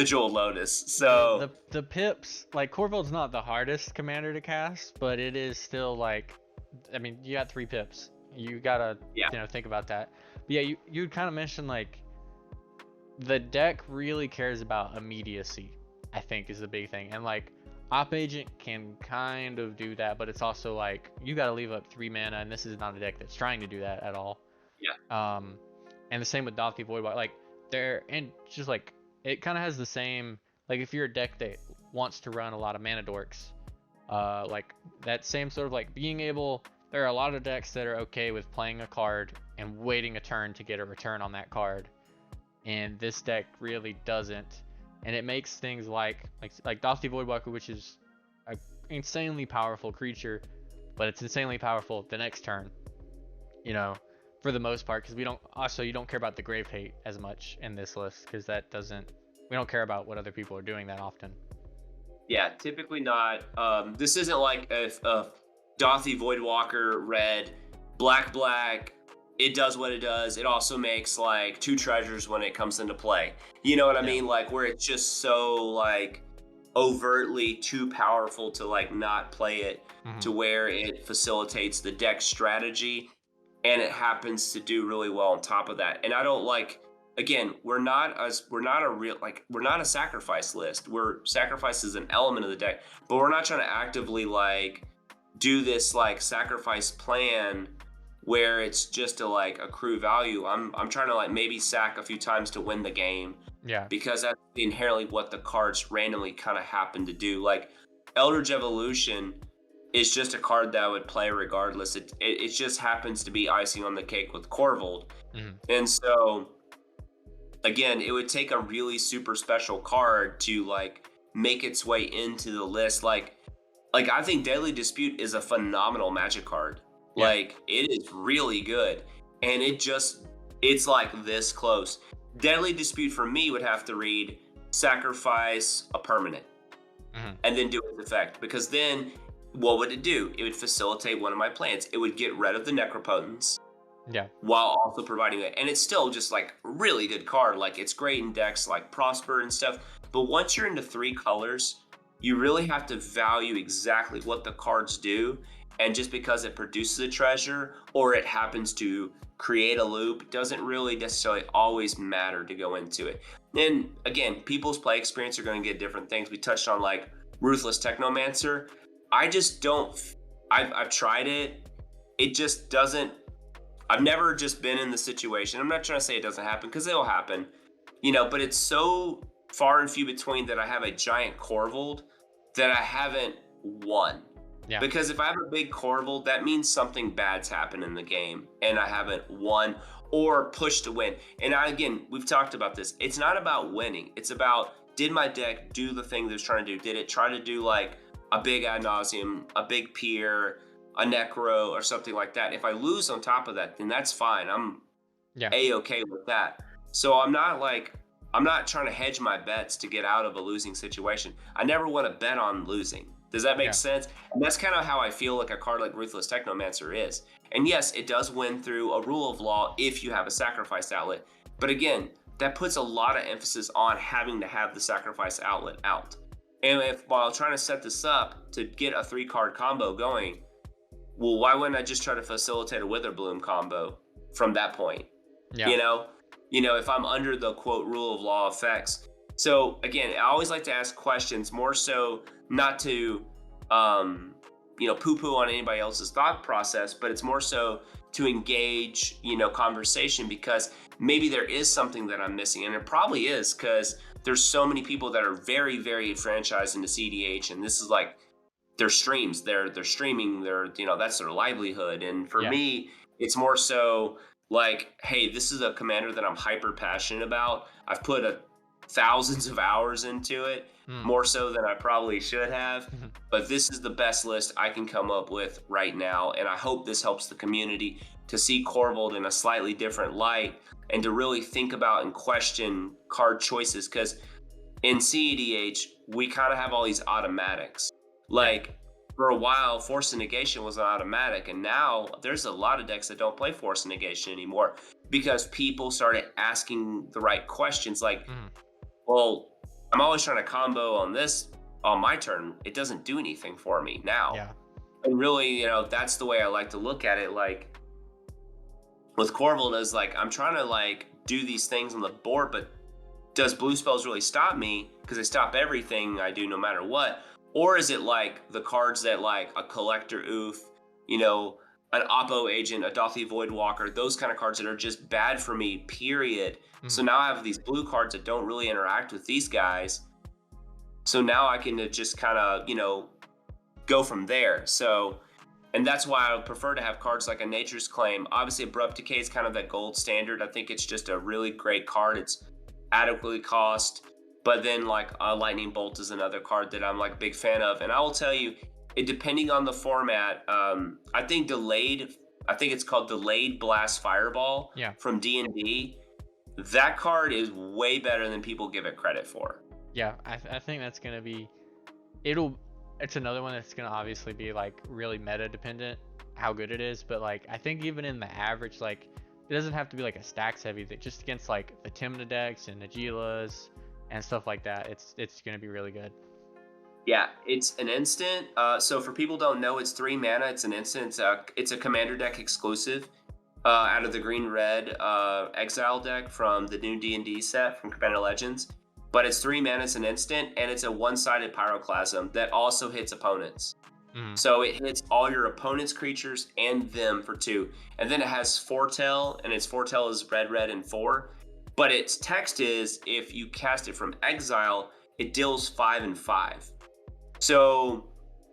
Jeweled Lotus. So the pips, like Corvold's not the hardest commander to cast, but it is still like, I mean, you got 3 pips. You gotta you know, think about that. But yeah, you kind of mentioned like the deck really cares about immediacy, I think, is the big thing. And like Op Agent can kind of do that, but it's also like you got to leave up 3 mana, and this is not a deck that's trying to do that at all. Yeah. And the same with Dothy Voidwalker. Like and just like it kind of has the same. Like if you're a deck that wants to run a lot of mana dorks, like that same sort of like being able. There are a lot of decks that are okay with playing a card and waiting a turn to get a return on that card, and this deck really doesn't. And it makes things like Dothy Voidwalker, which is an insanely powerful creature, but it's insanely powerful the next turn, you know, for the most part, because you don't care about the Grave Hate as much in this list, because we don't care about what other people are doing that often. Yeah, typically not. This isn't like a Dothy Voidwalker red, black, it does what it does. It also makes like 2 treasures when it comes into play. You know what I mean? Like where it's just so like overtly too powerful to like not play it, to where it facilitates the deck strategy, and it happens to do really well on top of that. And I don't like, again, we're not a sacrifice list. Sacrifice is an element of the deck, but we're not trying to actively like do this like sacrifice plan where it's just to like accrue value. I'm trying to like maybe sack a few times to win the game. Yeah. Because that's inherently what the cards randomly kind of happen to do. Like Eldritch Evolution is just a card that I would play regardless. It just happens to be icing on the cake with Corvold. And so again, it would take a really super special card to like make its way into the list. Like I think Deadly Dispute is a phenomenal Magic card. Yeah. Like it is really good, and it's like this close. Deadly Dispute for me would have to read sacrifice a permanent and then do its effect, because then what would it do? It would facilitate one of my plans. It would get rid of the Necropotence, while also providing it. And it's still just like a really good card. Like it's great in decks like Prosper and stuff. But once you're into 3 colors, you really have to value exactly what the cards do. And just because it produces a treasure or it happens to create a loop doesn't really necessarily always matter to go into it. And again, people's play experience are going to get different things. We touched on like Ruthless Technomancer. I just don't, I've tried it. It just doesn't, I've never just been in the situation. I'm not trying to say it doesn't happen, because it'll happen, you know, but it's so far and few between that I have a giant Corvold that I haven't won. Yeah. Because if I have a big Corvold, that means something bad's happened in the game and I haven't won or pushed to win. And again, we've talked about this. It's not about winning. It's about, did my deck do the thing that it's trying to do? Did it try to do like a big Ad Nauseam, a big Pier, a Necro, or something like that? If I lose on top of that, then that's fine. I'm A-okay with that. So I'm not trying to hedge my bets to get out of a losing situation. I never want to bet on losing. Does that make sense? And that's kind of how I feel like a card like Ruthless Technomancer is. And yes, it does win through a rule of law if you have a sacrifice outlet. But again, that puts a lot of emphasis on having to have the sacrifice outlet out. And while trying to set this up to get a 3-card combo going, well, why wouldn't I just try to facilitate a Witherbloom combo from that point? You know, if I'm under the quote rule of law effects. So again, I always like to ask questions, more so not to, poo-poo on anybody else's thought process, but it's more so to engage, conversation, because maybe there is something that I'm missing, and it probably is, because there's so many people that are very, very franchised into cEDH, and this is like their streams, they're streaming, that's their livelihood. And for me, it's more so like, hey, this is a commander that I'm hyper passionate about. I've put thousands of hours into it, more so than I probably should have. But this is the best list I can come up with right now. And I hope this helps the community to see Corvold in a slightly different light and to really think about and question card choices. Because in cEDH, we kind of have all these automatics. Like for a while, Force and Negation was an automatic. And now there's a lot of decks that don't play Force and Negation anymore because people started asking the right questions. Like, well, I'm always trying to combo on this on my turn. It doesn't do anything for me now. And really, that's the way I like to look at it. Like with Corvold, is like, I'm trying to like do these things on the board, but does blue spells really stop me? Because they stop everything I do no matter what. Or is it like the cards that like a Collector Oof, an Oppo Agent, a Dothy Voidwalker, those kind of cards that are just bad for me, period. So now I have these blue cards that don't really interact with these guys. So now I can just kind of, go from there. So, and that's why I would prefer to have cards like a Nature's Claim. Obviously, Abrupt Decay is kind of that gold standard. I think it's just a really great card. It's adequately cost. But then like a Lightning Bolt is another card that I'm like a big fan of. And I will tell you, depending on the format, I think it's called Delayed Blast Fireball from D&D. That card is way better than people give it credit for. Yeah, I think that's going to be, it's another one that's going to obviously be like really meta dependent how good it is. But like, I think even in the average, like it doesn't have to be like a stacks heavy thing. Just against like the Tymna decks and Nagilas and stuff like that, it's gonna be really good. Yeah, it's an instant. So for people who don't know, it's 3 mana. It's an instant. It's a commander deck exclusive. Out of the green-red exile deck from the new D&D set from Commander Legends. But it's 3 mana, it's an instant, and it's a one-sided pyroclasm that also hits opponents. So it hits all your opponent's creatures and them for 2. And then it has Foretell, and its Foretell is red, and 4. But its text is, if you cast it from exile, it deals 5 and 5. So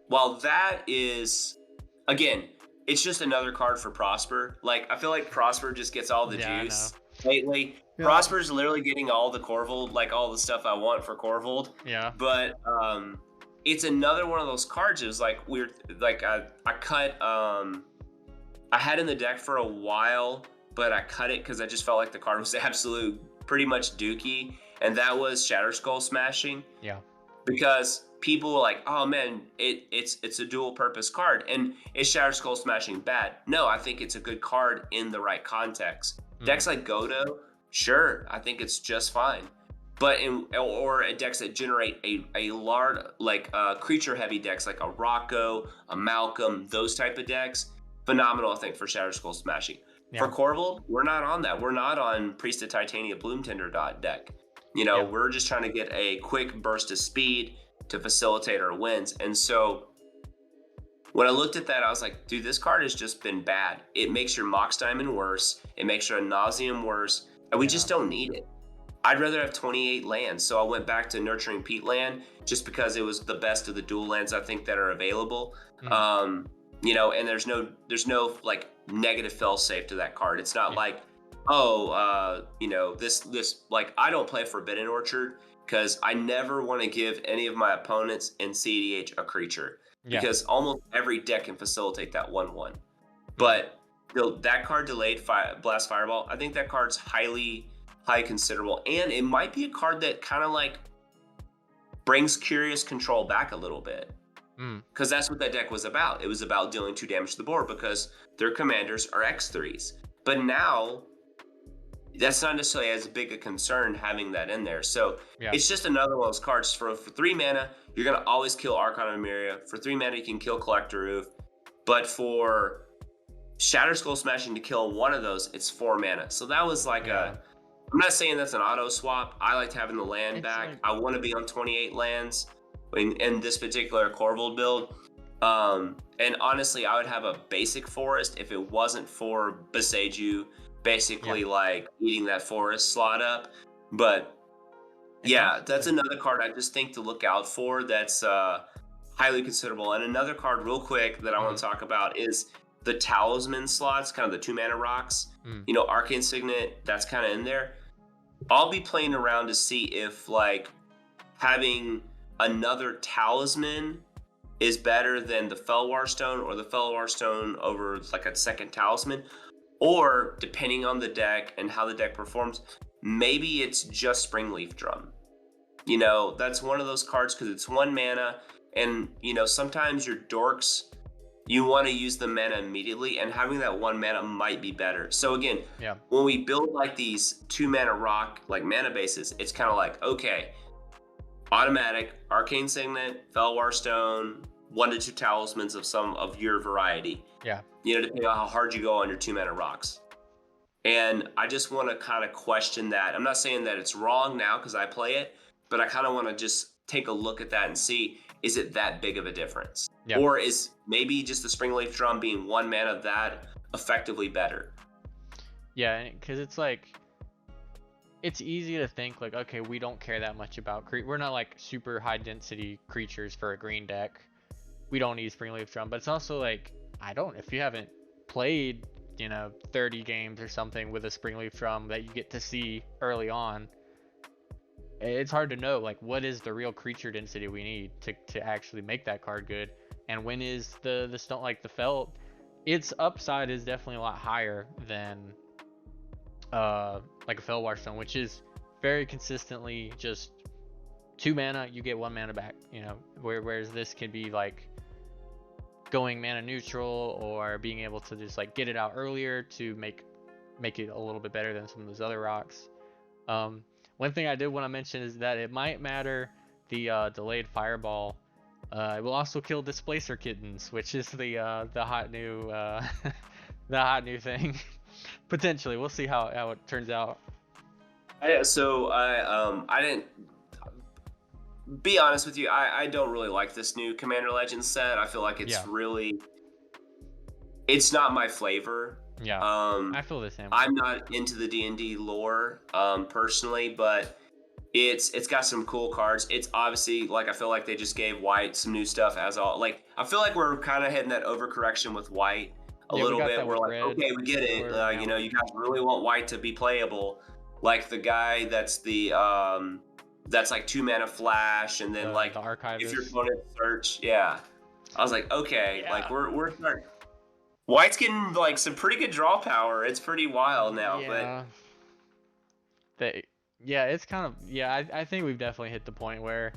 while that is, again, it's just another card for Prosper. Like, I feel like Prosper just gets all the juice lately. Yeah. Prosper's literally getting all the Corvold, like all the stuff I want for Corvold. Yeah. But it's another one of those cards. It was like weird. Like I cut. I had in the deck for a while, but I cut it because I just felt like the card was absolute, pretty much dookie, and that was Shatterskull Smashing. Yeah. Because people were like, oh man, it's a dual purpose card. And is Shatterskull Smashing bad? No, I think it's a good card in the right context. Decks like Godo, sure, I think it's just fine. But or decks that generate a large, like creature heavy decks like a Rocco, a Malcolm, those type of decks, phenomenal, I think, for Shatterskull Smashing. Yeah. For Corvold, we're not on that. We're not on Priest of Titania Bloomtender deck. We're just trying to get a quick burst of speed to facilitate our wins. And so when I looked at that, I was like, dude, this card has just been bad. It makes your Mox Diamond worse. It makes your Nauseam worse. And we just don't need it. I'd rather have 28 lands. So I went back to Nurturing Peatland just because it was the best of the dual lands I think that are available. And there's no like negative failsafe to that card. It's not like, this like, I don't play Forbidden Orchard because I never want to give any of my opponents in cEDH a creature because almost every deck can facilitate that 1/1. But that card delayed Blast Fireball. I think that card's highly considerable, and it might be a card that kind of like brings Curious Control back a little bit because that's what that deck was about. It was about dealing 2 damage to the board because their commanders are X3s. But now that's not necessarily as big a concern having that in there. So it's just another one of those cards. For 3 mana, you're going to always kill Archon of Emeria. For 3 mana, you can kill Collector Roof. But for Shatterskull Smashing to kill one of those, it's 4 mana. So that was like I'm not saying that's an auto swap. I liked having the land back. Like, I want to be on 28 lands in this particular Corvold build. And honestly, I would have a basic forest if it wasn't for Beseju basically like eating that forest slot up. But that's another card I just think to look out for that's highly considerable. And another card real quick that I want to talk about is the Talisman slots, kind of the 2 mana rocks. Arcane Signet, that's kind of in there. I'll be playing around to see if like having another Talisman is better than the Felwar Stone or the Felwar Stone over like a second Talisman. Or depending on the deck and how the deck performs, maybe it's just Springleaf Drum. That's one of those cards because it's 1 mana, and sometimes your dorks, you want to use the mana immediately, and having that 1 mana might be better. So again, when we build like these 2 mana rock like mana bases, it's kind of like, okay, automatic Arcane Signet, Felwar Stone, 1 to 2 Talismans of some of your variety. Depending on how hard you go on your 2 mana rocks. And I just want to kind of question that. I'm not saying that it's wrong now because I play it, but I kind of want to just take a look at that and see, is it that big of a difference? Or is maybe just the Springleaf Drum being 1 mana that effectively better? Yeah, because it's like, it's easy to think like, okay, we don't care that much about we're not like super high density creatures for a green deck. We don't need Springleaf Drum, but it's also like, if you haven't played, 30 games or something with a Springleaf Drum that you get to see early on, it's hard to know like what is the real creature density we need to actually make that card good, and when is the stone, like the Felt, its upside is definitely a lot higher than like a Felwar Stone, which is very consistently just 2 mana, you get 1 mana back, whereas this can be like going mana neutral or being able to just like get it out earlier to make make it a little bit better than some of those other rocks. One thing I did want to mention is that it might matter the delayed fireball. It will also kill displacer kittens, which is the hot new the hot new thing. Potentially, we'll see how it turns out. So I didn't. Be honest with you, I don't really like this new Commander Legends set. I feel like it's really, it's not my flavor. Yeah, I feel the same. I'm not into the D&D lore personally, but it's got some cool cards. It's obviously like I feel like they just gave White some new stuff as all. Like I feel like we're kind of hitting that overcorrection with White a little bit. We're like, okay, we get it. You know, you guys really want White to be playable. Like the guy that's the that's like 2 mana flash, and then like the if your opponent search, I was like, okay, like we're starting. White's getting like some pretty good draw power. It's pretty wild now, but it's kind of I think we've definitely hit the point where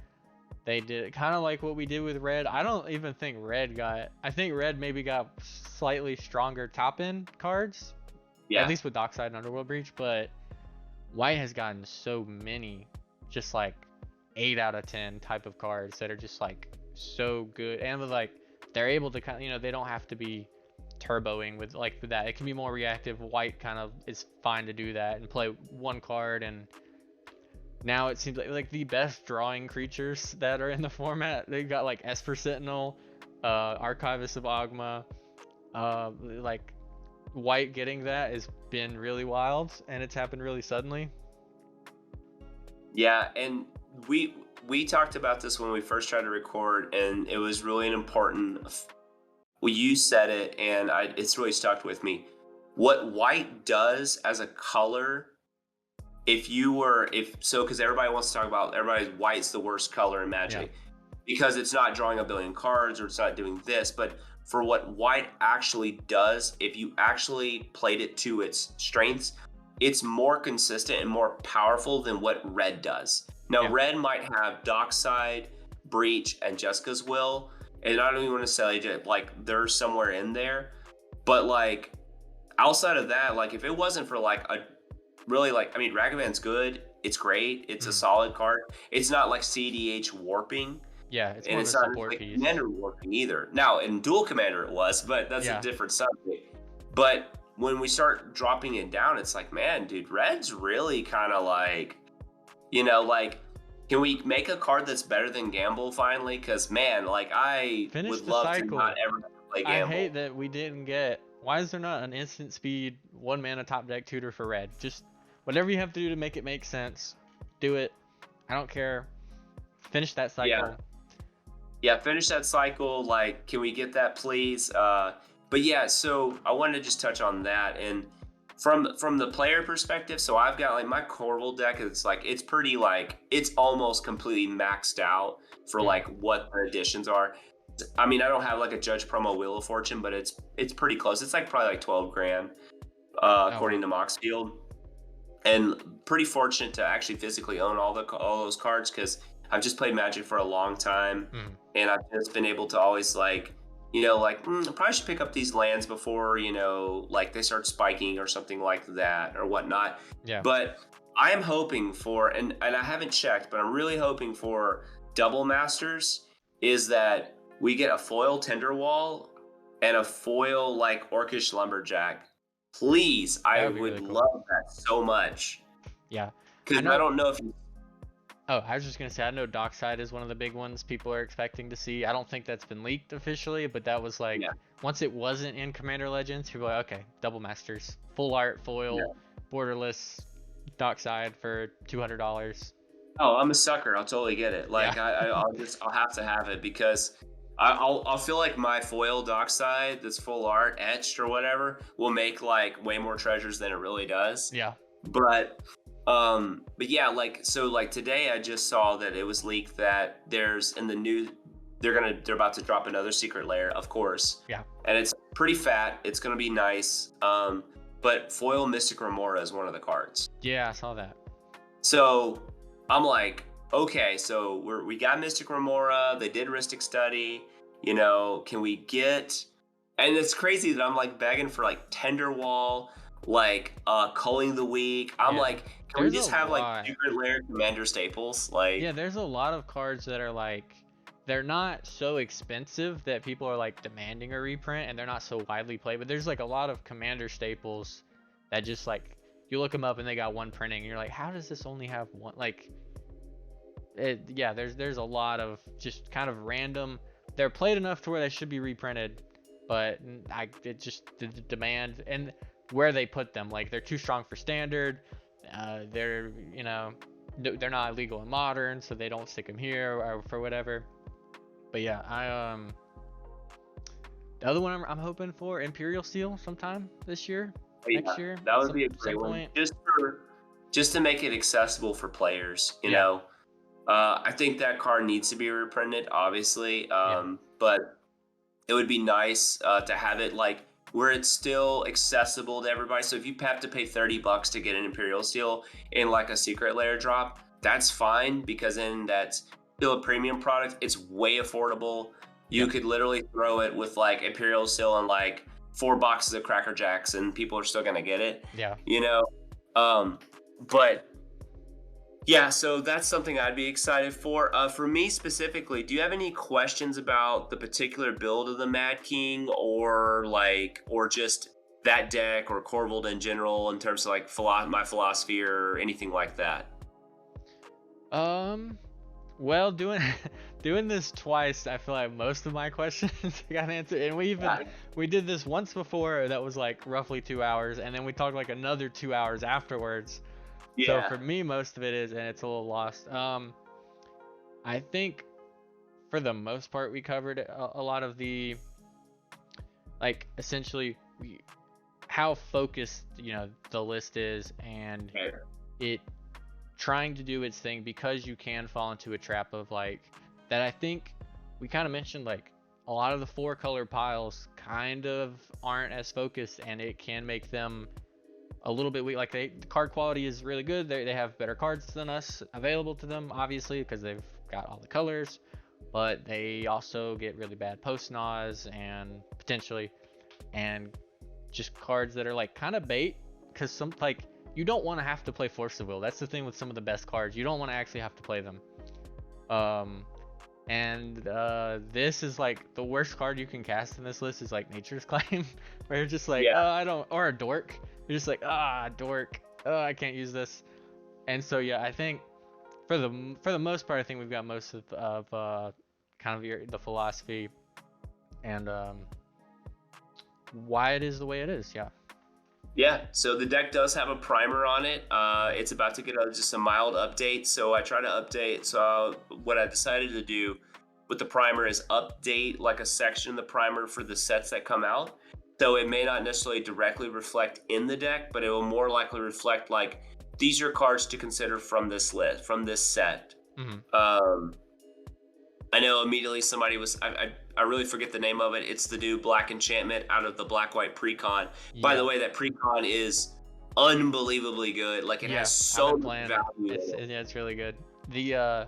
they did kind of like what we did with Red. I don't even think Red got. I think Red maybe got slightly stronger top end cards. Yeah. At least with Dockside and Underworld Breach, but White has gotten so many, just like 8 out of 10 type of cards that are just like so good, and with like they're able to kind of, you know, they don't have to be turboing with like that. It can be more reactive. White kind of is fine to do that and play one card, and now it seems like the best drawing creatures that are in the format. They've got like Esper Sentinel, Archivist of Ogma, like White getting that has been really wild, and it's happened really suddenly. Yeah, and we talked about this when we first tried to record, and it was really an important. Well, you said it, and it's really stuck with me. What White does as a color, because everybody wants to talk about White's the worst color in Magic, because it's not drawing a billion cards or it's not doing this, but for what White actually does, if you actually played it to its strengths, it's more consistent and more powerful than what Red does. Now, Red might have Dockside, Breach, and Jessica's Will, and I don't even want to say like they're somewhere in there, but like outside of that, like if it wasn't for like a really like, I mean, Ragavan's good, it's great, it's a solid card. It's not like cEDH warping. Yeah, it's more and of it's a not support like piece. Commander warping either. Now in Dual Commander it was, but that's a different subject. But when we start dropping it down, it's like, man, dude, Red's really kind of like, you know, like, can we make a card that's better than Gamble finally? Because man, like I would love to not ever play Gamble. I hate that we didn't get. Why is there not an instant speed 1 mana top deck tutor for Red? Just whatever you have to do to make it make sense, do it. I don't care. Finish that cycle. Yeah, finish that cycle. Like, can we get that, please? But yeah, so I wanted to just touch on that, and from the player perspective, so I've got like my Corvold deck. It's like it's pretty like it's almost completely maxed out for like what the additions are. I mean, I don't have like a Judge promo Wheel of Fortune, but it's pretty close. It's like probably like 12 grand according to Moxfield, and pretty fortunate to actually physically own all those cards because I've just played Magic for a long time, and I've just been able to always like, you know, like I probably should pick up these lands before, you know, like they start spiking or something like that or whatnot. Yeah. But I am hoping for, and I haven't checked, but I'm really hoping for Double Masters is that we get a foil Tenderwall and a foil like Orcish Lumberjack. Please, I would really love that so much. Yeah. Because I don't know if you... Oh, I was just going to say, I know Dockside is one of the big ones people are expecting to see. I don't think that's been leaked officially, but that was like, once it wasn't in Commander Legends, people were like, okay, Double Masters, full art, foil, borderless, Dockside for $200. Oh, I'm a sucker. I'll totally get it. Like, I'll have to have it because I'll feel like my foil Dockside that's full art, etched or whatever, will make like way more treasures than it really does. Yeah. But yeah, like, so like today I just saw that it was leaked that there's in the new, they're about to drop another secret layer, of course. Yeah. And it's pretty fat. It's going to be nice. But foil Mystic Remora is one of the cards. Yeah, I saw that. So I'm like, okay, so we got Mystic Remora. They did Rhystic Study. You know, can we get, and it's crazy that I'm like begging for like Tenderwall. like culling the weak. I'm Yeah. like, can we There's a just have like lot. secret lair commander staples? Like, Yeah, there's a lot of cards that are like, they're not so expensive that people are like demanding a reprint, and they're not so widely played. But there's like a lot of commander staples that just like, you look them up and they got one printing, and you're like, how does this only have one? Like, yeah, there's a lot of just kind of random. They're played enough to where they should be reprinted, but it just the demand and where they put them, like they're too strong for standard. They're they're not legal in modern, so they don't stick them here or for whatever. But yeah, the other one I'm hoping for Imperial Steel sometime this year, next year, that would some, be a some great one, point. just to make it accessible for players. You Yeah. know, I think that card needs to be reprinted, obviously, Yeah. but it would be nice to have it like where it's still accessible to everybody. So if you have to pay $30 to get an Imperial Steel in like a secret layer drop, that's fine, because then that's still a premium product. It's way affordable. You Yeah. could literally throw it with like Imperial Steel and like 4 boxes of Cracker Jacks, and people are still gonna get it. Yeah. You know, but yeah, so that's something I'd be excited for. For me specifically, do you have any questions about the particular build of the Mad King, or just that deck, or Corvold in general, in terms of like my philosophy or anything like that? Well, doing doing this twice, I feel like most of my questions got answered. And we did this once before that was like roughly 2 hours, and then we talked like another 2 hours afterwards. So Yeah. for me, most of it is, and it's a little lost. I think for the most part, we covered a lot of the, like, essentially how focused the list is, and it trying to do its thing, because you can fall into a trap of like that. I think we kind of mentioned like a lot of the 4-color piles kind of aren't as focused, and it can make them a little bit weak. Like the card quality is really good. They have better cards than us available to them, obviously, because they've got all the colors, but they also get really bad post naz and potentially, and just cards that are like kind of bait, because some, like, you don't want to have to play Force of Will. That's the thing with some of the best cards. You don't want to actually have to play them. This is like the worst card you can cast in this list is like Nature's Claim, where you're just like, Yeah. I don't, or a Dork. You're just like, Dork. I can't use this. And so yeah, I think for the most part, I think we've got most of kind of the philosophy and why it is the way it is. Yeah. Yeah, so the deck does have a primer on it. It's about to get just a mild update, so I try to update. So what I decided to do with the primer is update like a section of the primer for the sets that come out. So it may not necessarily directly reflect in the deck, but it will more likely reflect like, these are cards to consider from this list, from this set. Mm-hmm. I know immediately somebody was, I really forget the name of it. It's the new Black Enchantment out of the Black-White Precon. Yeah. By the way, that Precon is unbelievably good. Like, it has so much value. It's really good. I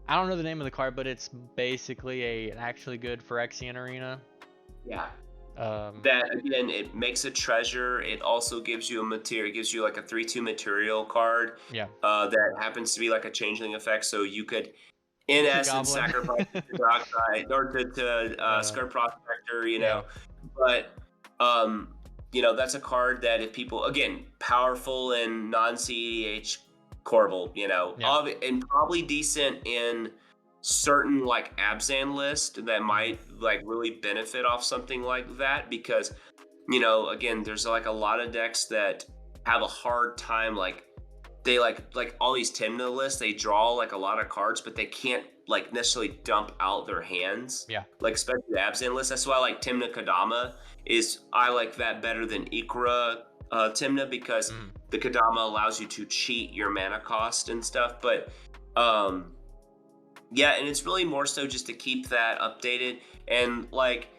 don't know the name of the card, but it's basically an actually good Phyrexian Arena. Yeah. That, again, it makes a treasure. It also gives you a material. It gives you like a 3/2 material card. Yeah. That happens to be like a changeling effect. So you could, in essence, sacrifice to Dockside or to Skirt Prospector, Yeah. But, that's a card that if people, again, powerful in non-cEDH Korvold, and probably decent in certain like Abzan list that might like really benefit off something like that, because, again, there's like a lot of decks that have a hard time, like, they like all these Tymna lists, they draw like a lot of cards, but they can't like necessarily dump out their hands. Yeah. Like, especially the Abzan list. That's why I like Tymna Kodama. I like that better than Ikra Tymna, because the Kodama allows you to cheat your mana cost and stuff. But yeah, and it's really more so just to keep that updated. And like,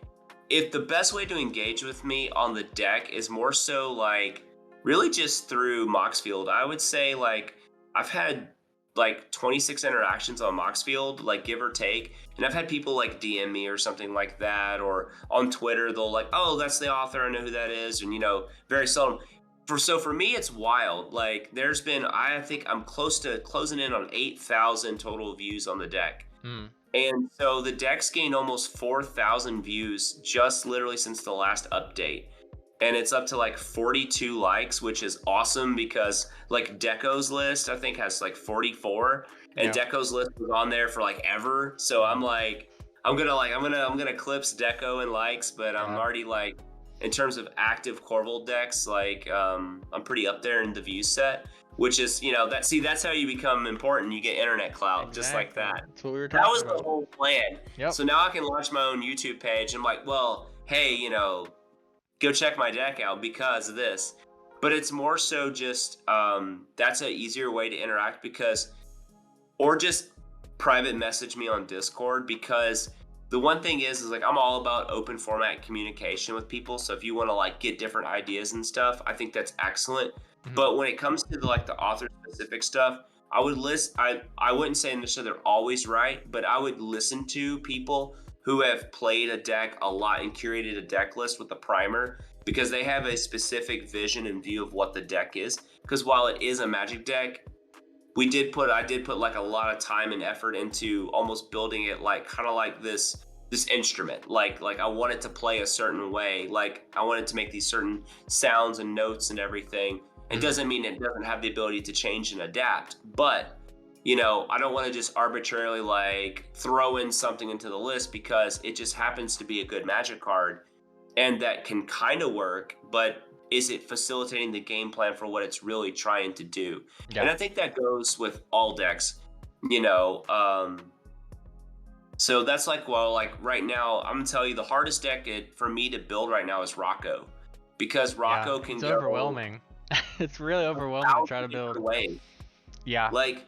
if the best way to engage with me on the deck is more so like really just through Moxfield, I would say like I've had like 26 interactions on Moxfield, like give or take. And I've had people like DM me or something like that, or on Twitter, they'll like, oh, that's the author, I know who that is. And, very seldom. for me, it's wild. Like, there's been, I think I'm close to closing in on 8,000 total views on the deck. And so the deck's gained almost 4,000 views just literally since the last update. And it's up to like 42 likes, which is awesome because like Deco's list, I think, has like 44. And Deco's list was on there for like ever. So I'm like, I'm gonna clips Deco and likes, but I'm already like, in terms of active Corvold decks, like I'm pretty up there in the view set, which is, that's how you become important. You get internet clout, just like that. That's what we were talking about. That was the whole plan. Yep. So now I can launch my own YouTube page. I'm like, well, hey, go check my deck out because of this. But it's more so just that's an easier way to interact or just private message me on Discord, because the one thing is like I'm all about open format communication with people. So if you want to like get different ideas and stuff, I think that's excellent. But when it comes to the author specific stuff, I would I wouldn't say necessarily they're always right, but I would listen to people who have played a deck a lot and curated a deck list with a primer, because they have a specific vision and view of what the deck is. Because while it is a Magic deck, I did put like a lot of time and effort into almost building it like kind of like this instrument. Like I want it to play a certain way. Like I wanted to make these certain sounds and notes and everything. It doesn't mean it doesn't have the ability to change and adapt, but I don't want to just arbitrarily like throw in something into the list because it just happens to be a good Magic card, and that can kind of work, but is it facilitating the game plan for what it's really trying to do? And I think that goes with all decks, so that's like, well, like right now, I'm gonna tell you the hardest deck for me to build right now is Rocco, because Rocco can it's go overwhelming. It's really overwhelming to try to build. Yeah. Like,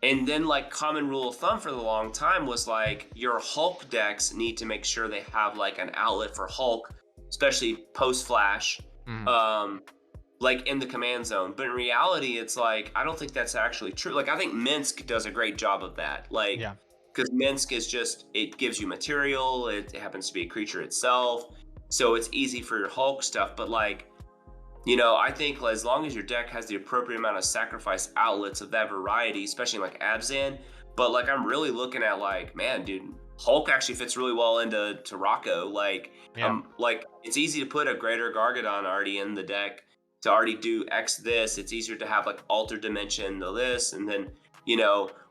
and then like common rule of thumb for the long time was like your Hulk decks need to make sure they have like an outlet for Hulk, especially post flash, like in the command zone. But in reality, it's like, I don't think that's actually true. Like I think Minsk does a great job of that. Like, because Minsk is just, it gives you material. It happens to be a creature itself. So it's easy for your Hulk stuff. But like, I think as long as your deck has the appropriate amount of sacrifice outlets of that variety, especially like Abzan, but like I'm really looking at like, man, dude, Hulk actually fits really well into Rocco. Like, like it's easy to put a Greater Gargadon already in the deck to already do X this. It's easier to have like Alter Dimension to this, and then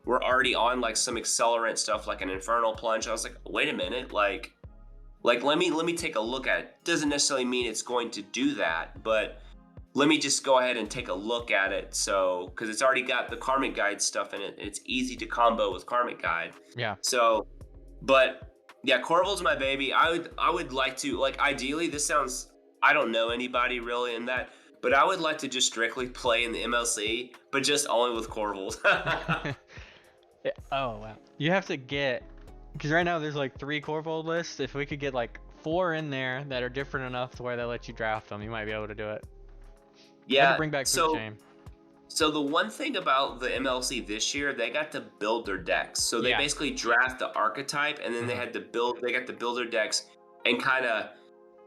we're already on like some accelerant stuff like an Infernal Plunge. I was like, wait a minute, like let me take a look at it. Doesn't necessarily mean it's going to do that, but let me just go ahead and take a look at it. So, because it's already got the Karmic Guide stuff in it, it's easy to combo with Karmic Guide. Yeah. So, but yeah, Corvold's my baby. I would like to, like, ideally, this sounds, I don't know anybody really in that, but I would like to just strictly play in the MLC, but just only with Corvold. Oh wow. You have to get, because right now there's like 3 Corvold lists. If we could get like 4 in there that are different enough to where they let you draft them, you might be able to do it. Yeah. Bring back Food Chain. So the one thing about the MLC this year, they got to build their decks. So they basically draft the archetype, and then they got to build their decks and kind of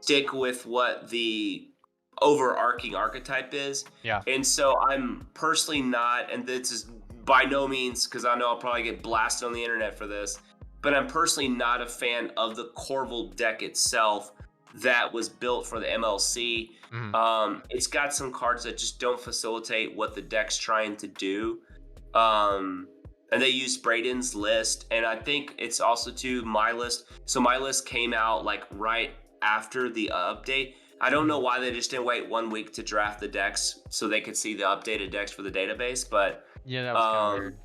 stick with what the overarching archetype is. Yeah. And so I'm personally not, and this is by no means, because I know I'll probably get blasted on the internet for this, but I'm personally not a fan of the Corvold deck itself that was built for the MLC. It's got some cards that just don't facilitate what the deck's trying to do. And they used Braden's list, and I think it's also to my list. So my list came out like right after the update. I don't know why they just didn't wait 1 week to draft the decks so they could see the updated decks for the database, but yeah, that was kind of weird.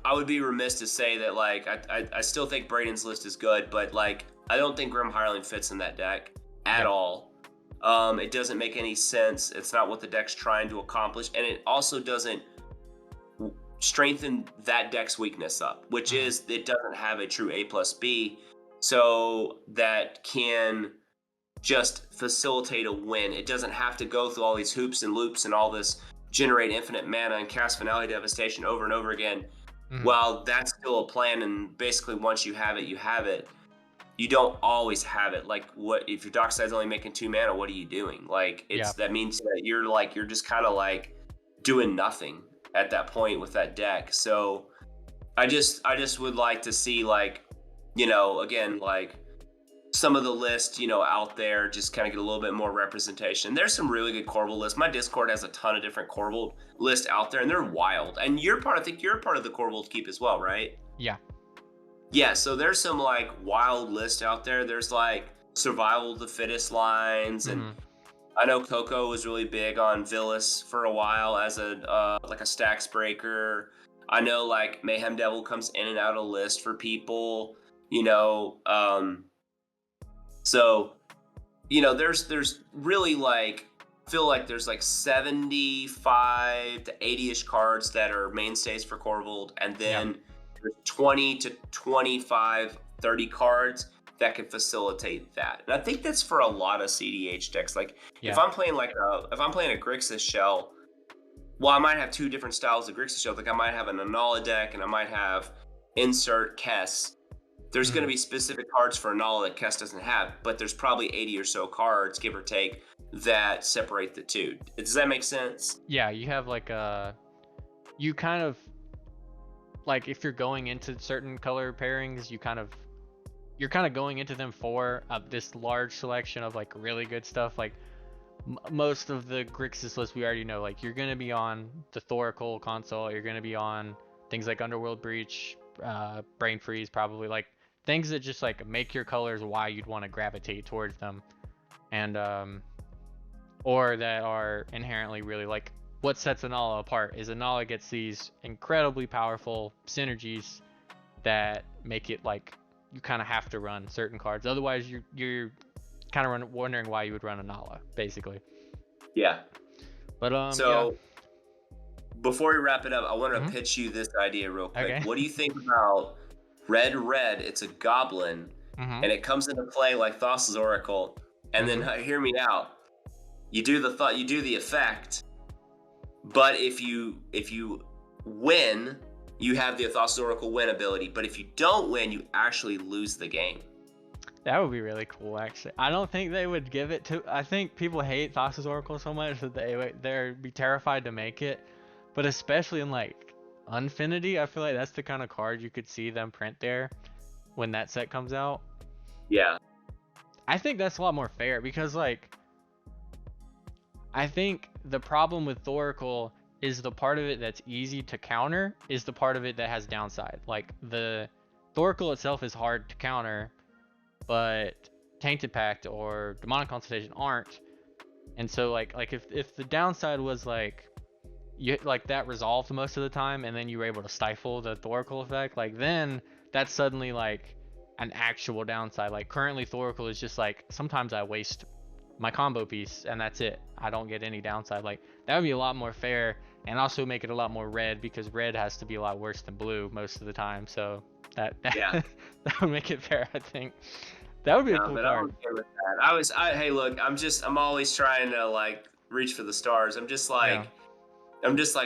I would be remiss to say that like I still think Braden's list is good, but like I don't think Grim Hireling fits in that deck at all. It doesn't make any sense. It's not what the deck's trying to accomplish, and it also doesn't strengthen that deck's weakness up, which is it doesn't have a true A+B, so that can just facilitate a win. It doesn't have to go through all these hoops and loops and all this generate infinite mana and cast Finale Devastation over and over again. While that's still a plan, and basically once you have it, you have it. you don't always have it. Like, what if your Dockside's only making 2 mana? What are you doing? Like, Yeah. that means that you're just kind of like doing nothing at that point with that deck. So I just would like to see, like, again, like some of the list, out there, just kind of get a little bit more representation. There's some really good Corvold lists. My Discord has a ton of different Corvold lists out there, and they're wild. And I think you're part of the Corvold Keep as well, right? Yeah. Yeah, so there's some like wild lists out there. There's like survival of the fittest lines, and I know Coco was really big on Villas for a while as a like a stacks breaker. I know like Mayhem Devil comes in and out of list for people, so there's really like feel like there's like 75 to 80ish cards that are mainstays for Corvold, and then there's 20 to 25, 30 cards that can facilitate that. And I think that's for a lot of cEDH decks. Like if I'm playing a Grixis shell, well, I might have two different styles of Grixis shell. Like I might have an Anala deck, and I might have insert Kess. There's going to be specific cards for Anala that Kess doesn't have, but there's probably 80 or so cards, give or take, that separate the two. Does that make sense? Yeah, you have like you kind of like, if you're going into certain color pairings, you're kind of going into them for this large selection of like really good stuff. Like most of the Grixis list we already know, like you're going to be on the Thoracle console, you're going to be on things like Underworld Breach, Brain Freeze, probably, like things that just like make your colors why you'd want to gravitate towards them, and or that are inherently really like what sets Anala apart is Anala gets these incredibly powerful synergies that make it like you kind of have to run certain cards, otherwise you're kind of wondering why you would run Anala, basically. Yeah. But so before we wrap it up, I want to pitch you this idea real quick. Okay. What do you think about red? It's a goblin, and it comes into play like Thassa's Oracle, and then hear me out. You do the effect, but if you win, you have the Thassa's Oracle win ability. But if you don't win, you actually lose the game. That would be really cool, actually. I don't think they would give it to. I think people hate Thassa's Oracle so much that they'd be terrified to make it. But especially in like Unfinity, I feel like that's the kind of card you could see them print there when that set comes out. Yeah. I think that's a lot more fair, because like I think the problem with Thoracle is the part of it that's easy to counter is the part of it that has downside. Like the Thoracle itself is hard to counter, but Tainted Pact or Demonic Consultation aren't. And so like if the downside was like you like that resolved most of the time, and then you were able to stifle the Thoracle effect, like then that's suddenly like an actual downside. Like currently Thoracle is just like sometimes I waste my combo piece and that's it. I don't get any downside. Like that would be a lot more fair, and also make it a lot more red, because red has to be a lot worse than blue most of the time. So that that would make it fair, I think. That would be a cool card. I'm okay with that. Hey, look, I'm always trying to like reach for the stars. I'm just like,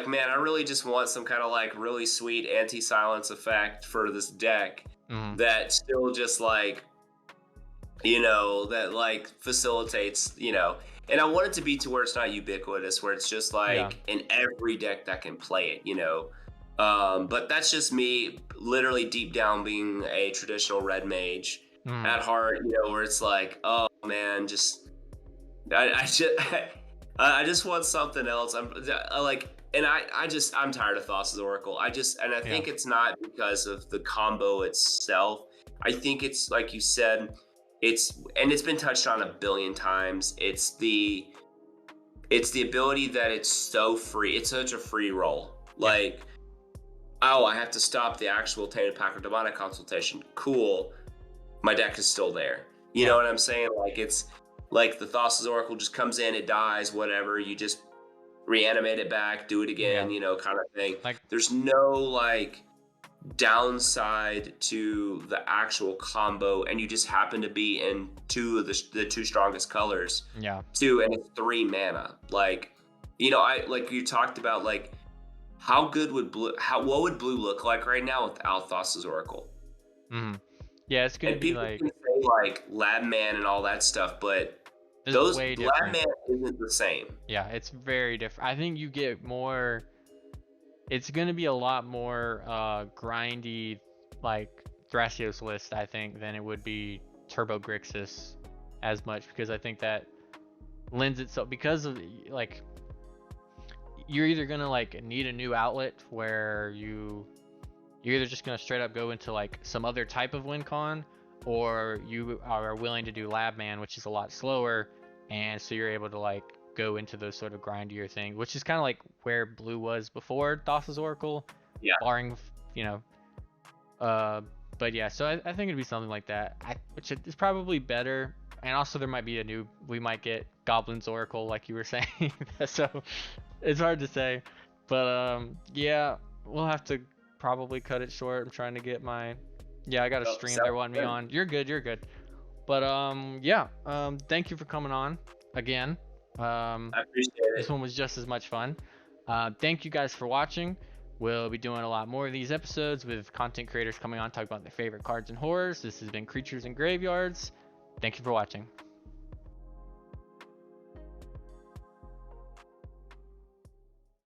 man, I really just want some kind of like really sweet anti-silence effect for this deck that still just like, that like facilitates, and I want it to be to where it's not ubiquitous, where it's just like in every deck that can play it, but that's just me literally deep down being a traditional red mage at heart, where it's like, oh man, I just want something else. I'm tired of Thassa's Oracle. I think it's not because of the combo itself. I think it's like you said, it's been touched on a billion times. It's the ability that it's so free. It's such a free roll. Like, oh, I have to stop the actual Tainted Pact or Demonic Consultation. Cool. My deck is still there. You know what I'm saying? Like, it's like the Thassa's Oracle just comes in, it dies, whatever. You just reanimate it back, do it again, kind of thing. Like, there's no like downside to the actual combo, and you just happen to be in two of the two strongest colors. And it's 3 mana. Like, like you talked about, like how good would what would blue look like right now without Thassa's Oracle? Yeah, it's gonna be like, can say like Lab Man and all that stuff, but It's those way Lab different. Man isn't the same. Yeah, it's very different. I think you get more. It's gonna be a lot more grindy, like Thrasios list, I think, than it would be Turbo Grixis as much, because I think that lends itself, because of like, you're either gonna like need a new outlet where you're either just gonna straight up go into like some other type of win con, or you are willing to do Lab Man, which is a lot slower, and so you're able to like go into those sort of grindier things, which is kind of like where Blue was before Thassa's Oracle, Yeah. barring, you know, but yeah, so I think it'd be something like that, which is probably better. And also there might be we might get Goblin's Oracle, like you were saying. So it's hard to say, but yeah, we'll have to probably cut it short. I'm trying to get I got a stream they're wanting me on. You're good. But yeah, thank you for coming on again. I appreciate it. This one was just as much fun. Thank you guys for watching. We'll be doing a lot more of these episodes with content creators coming on, talking about their favorite cards and horrors. This has been Creatures and Graveyards. Thank you for watching.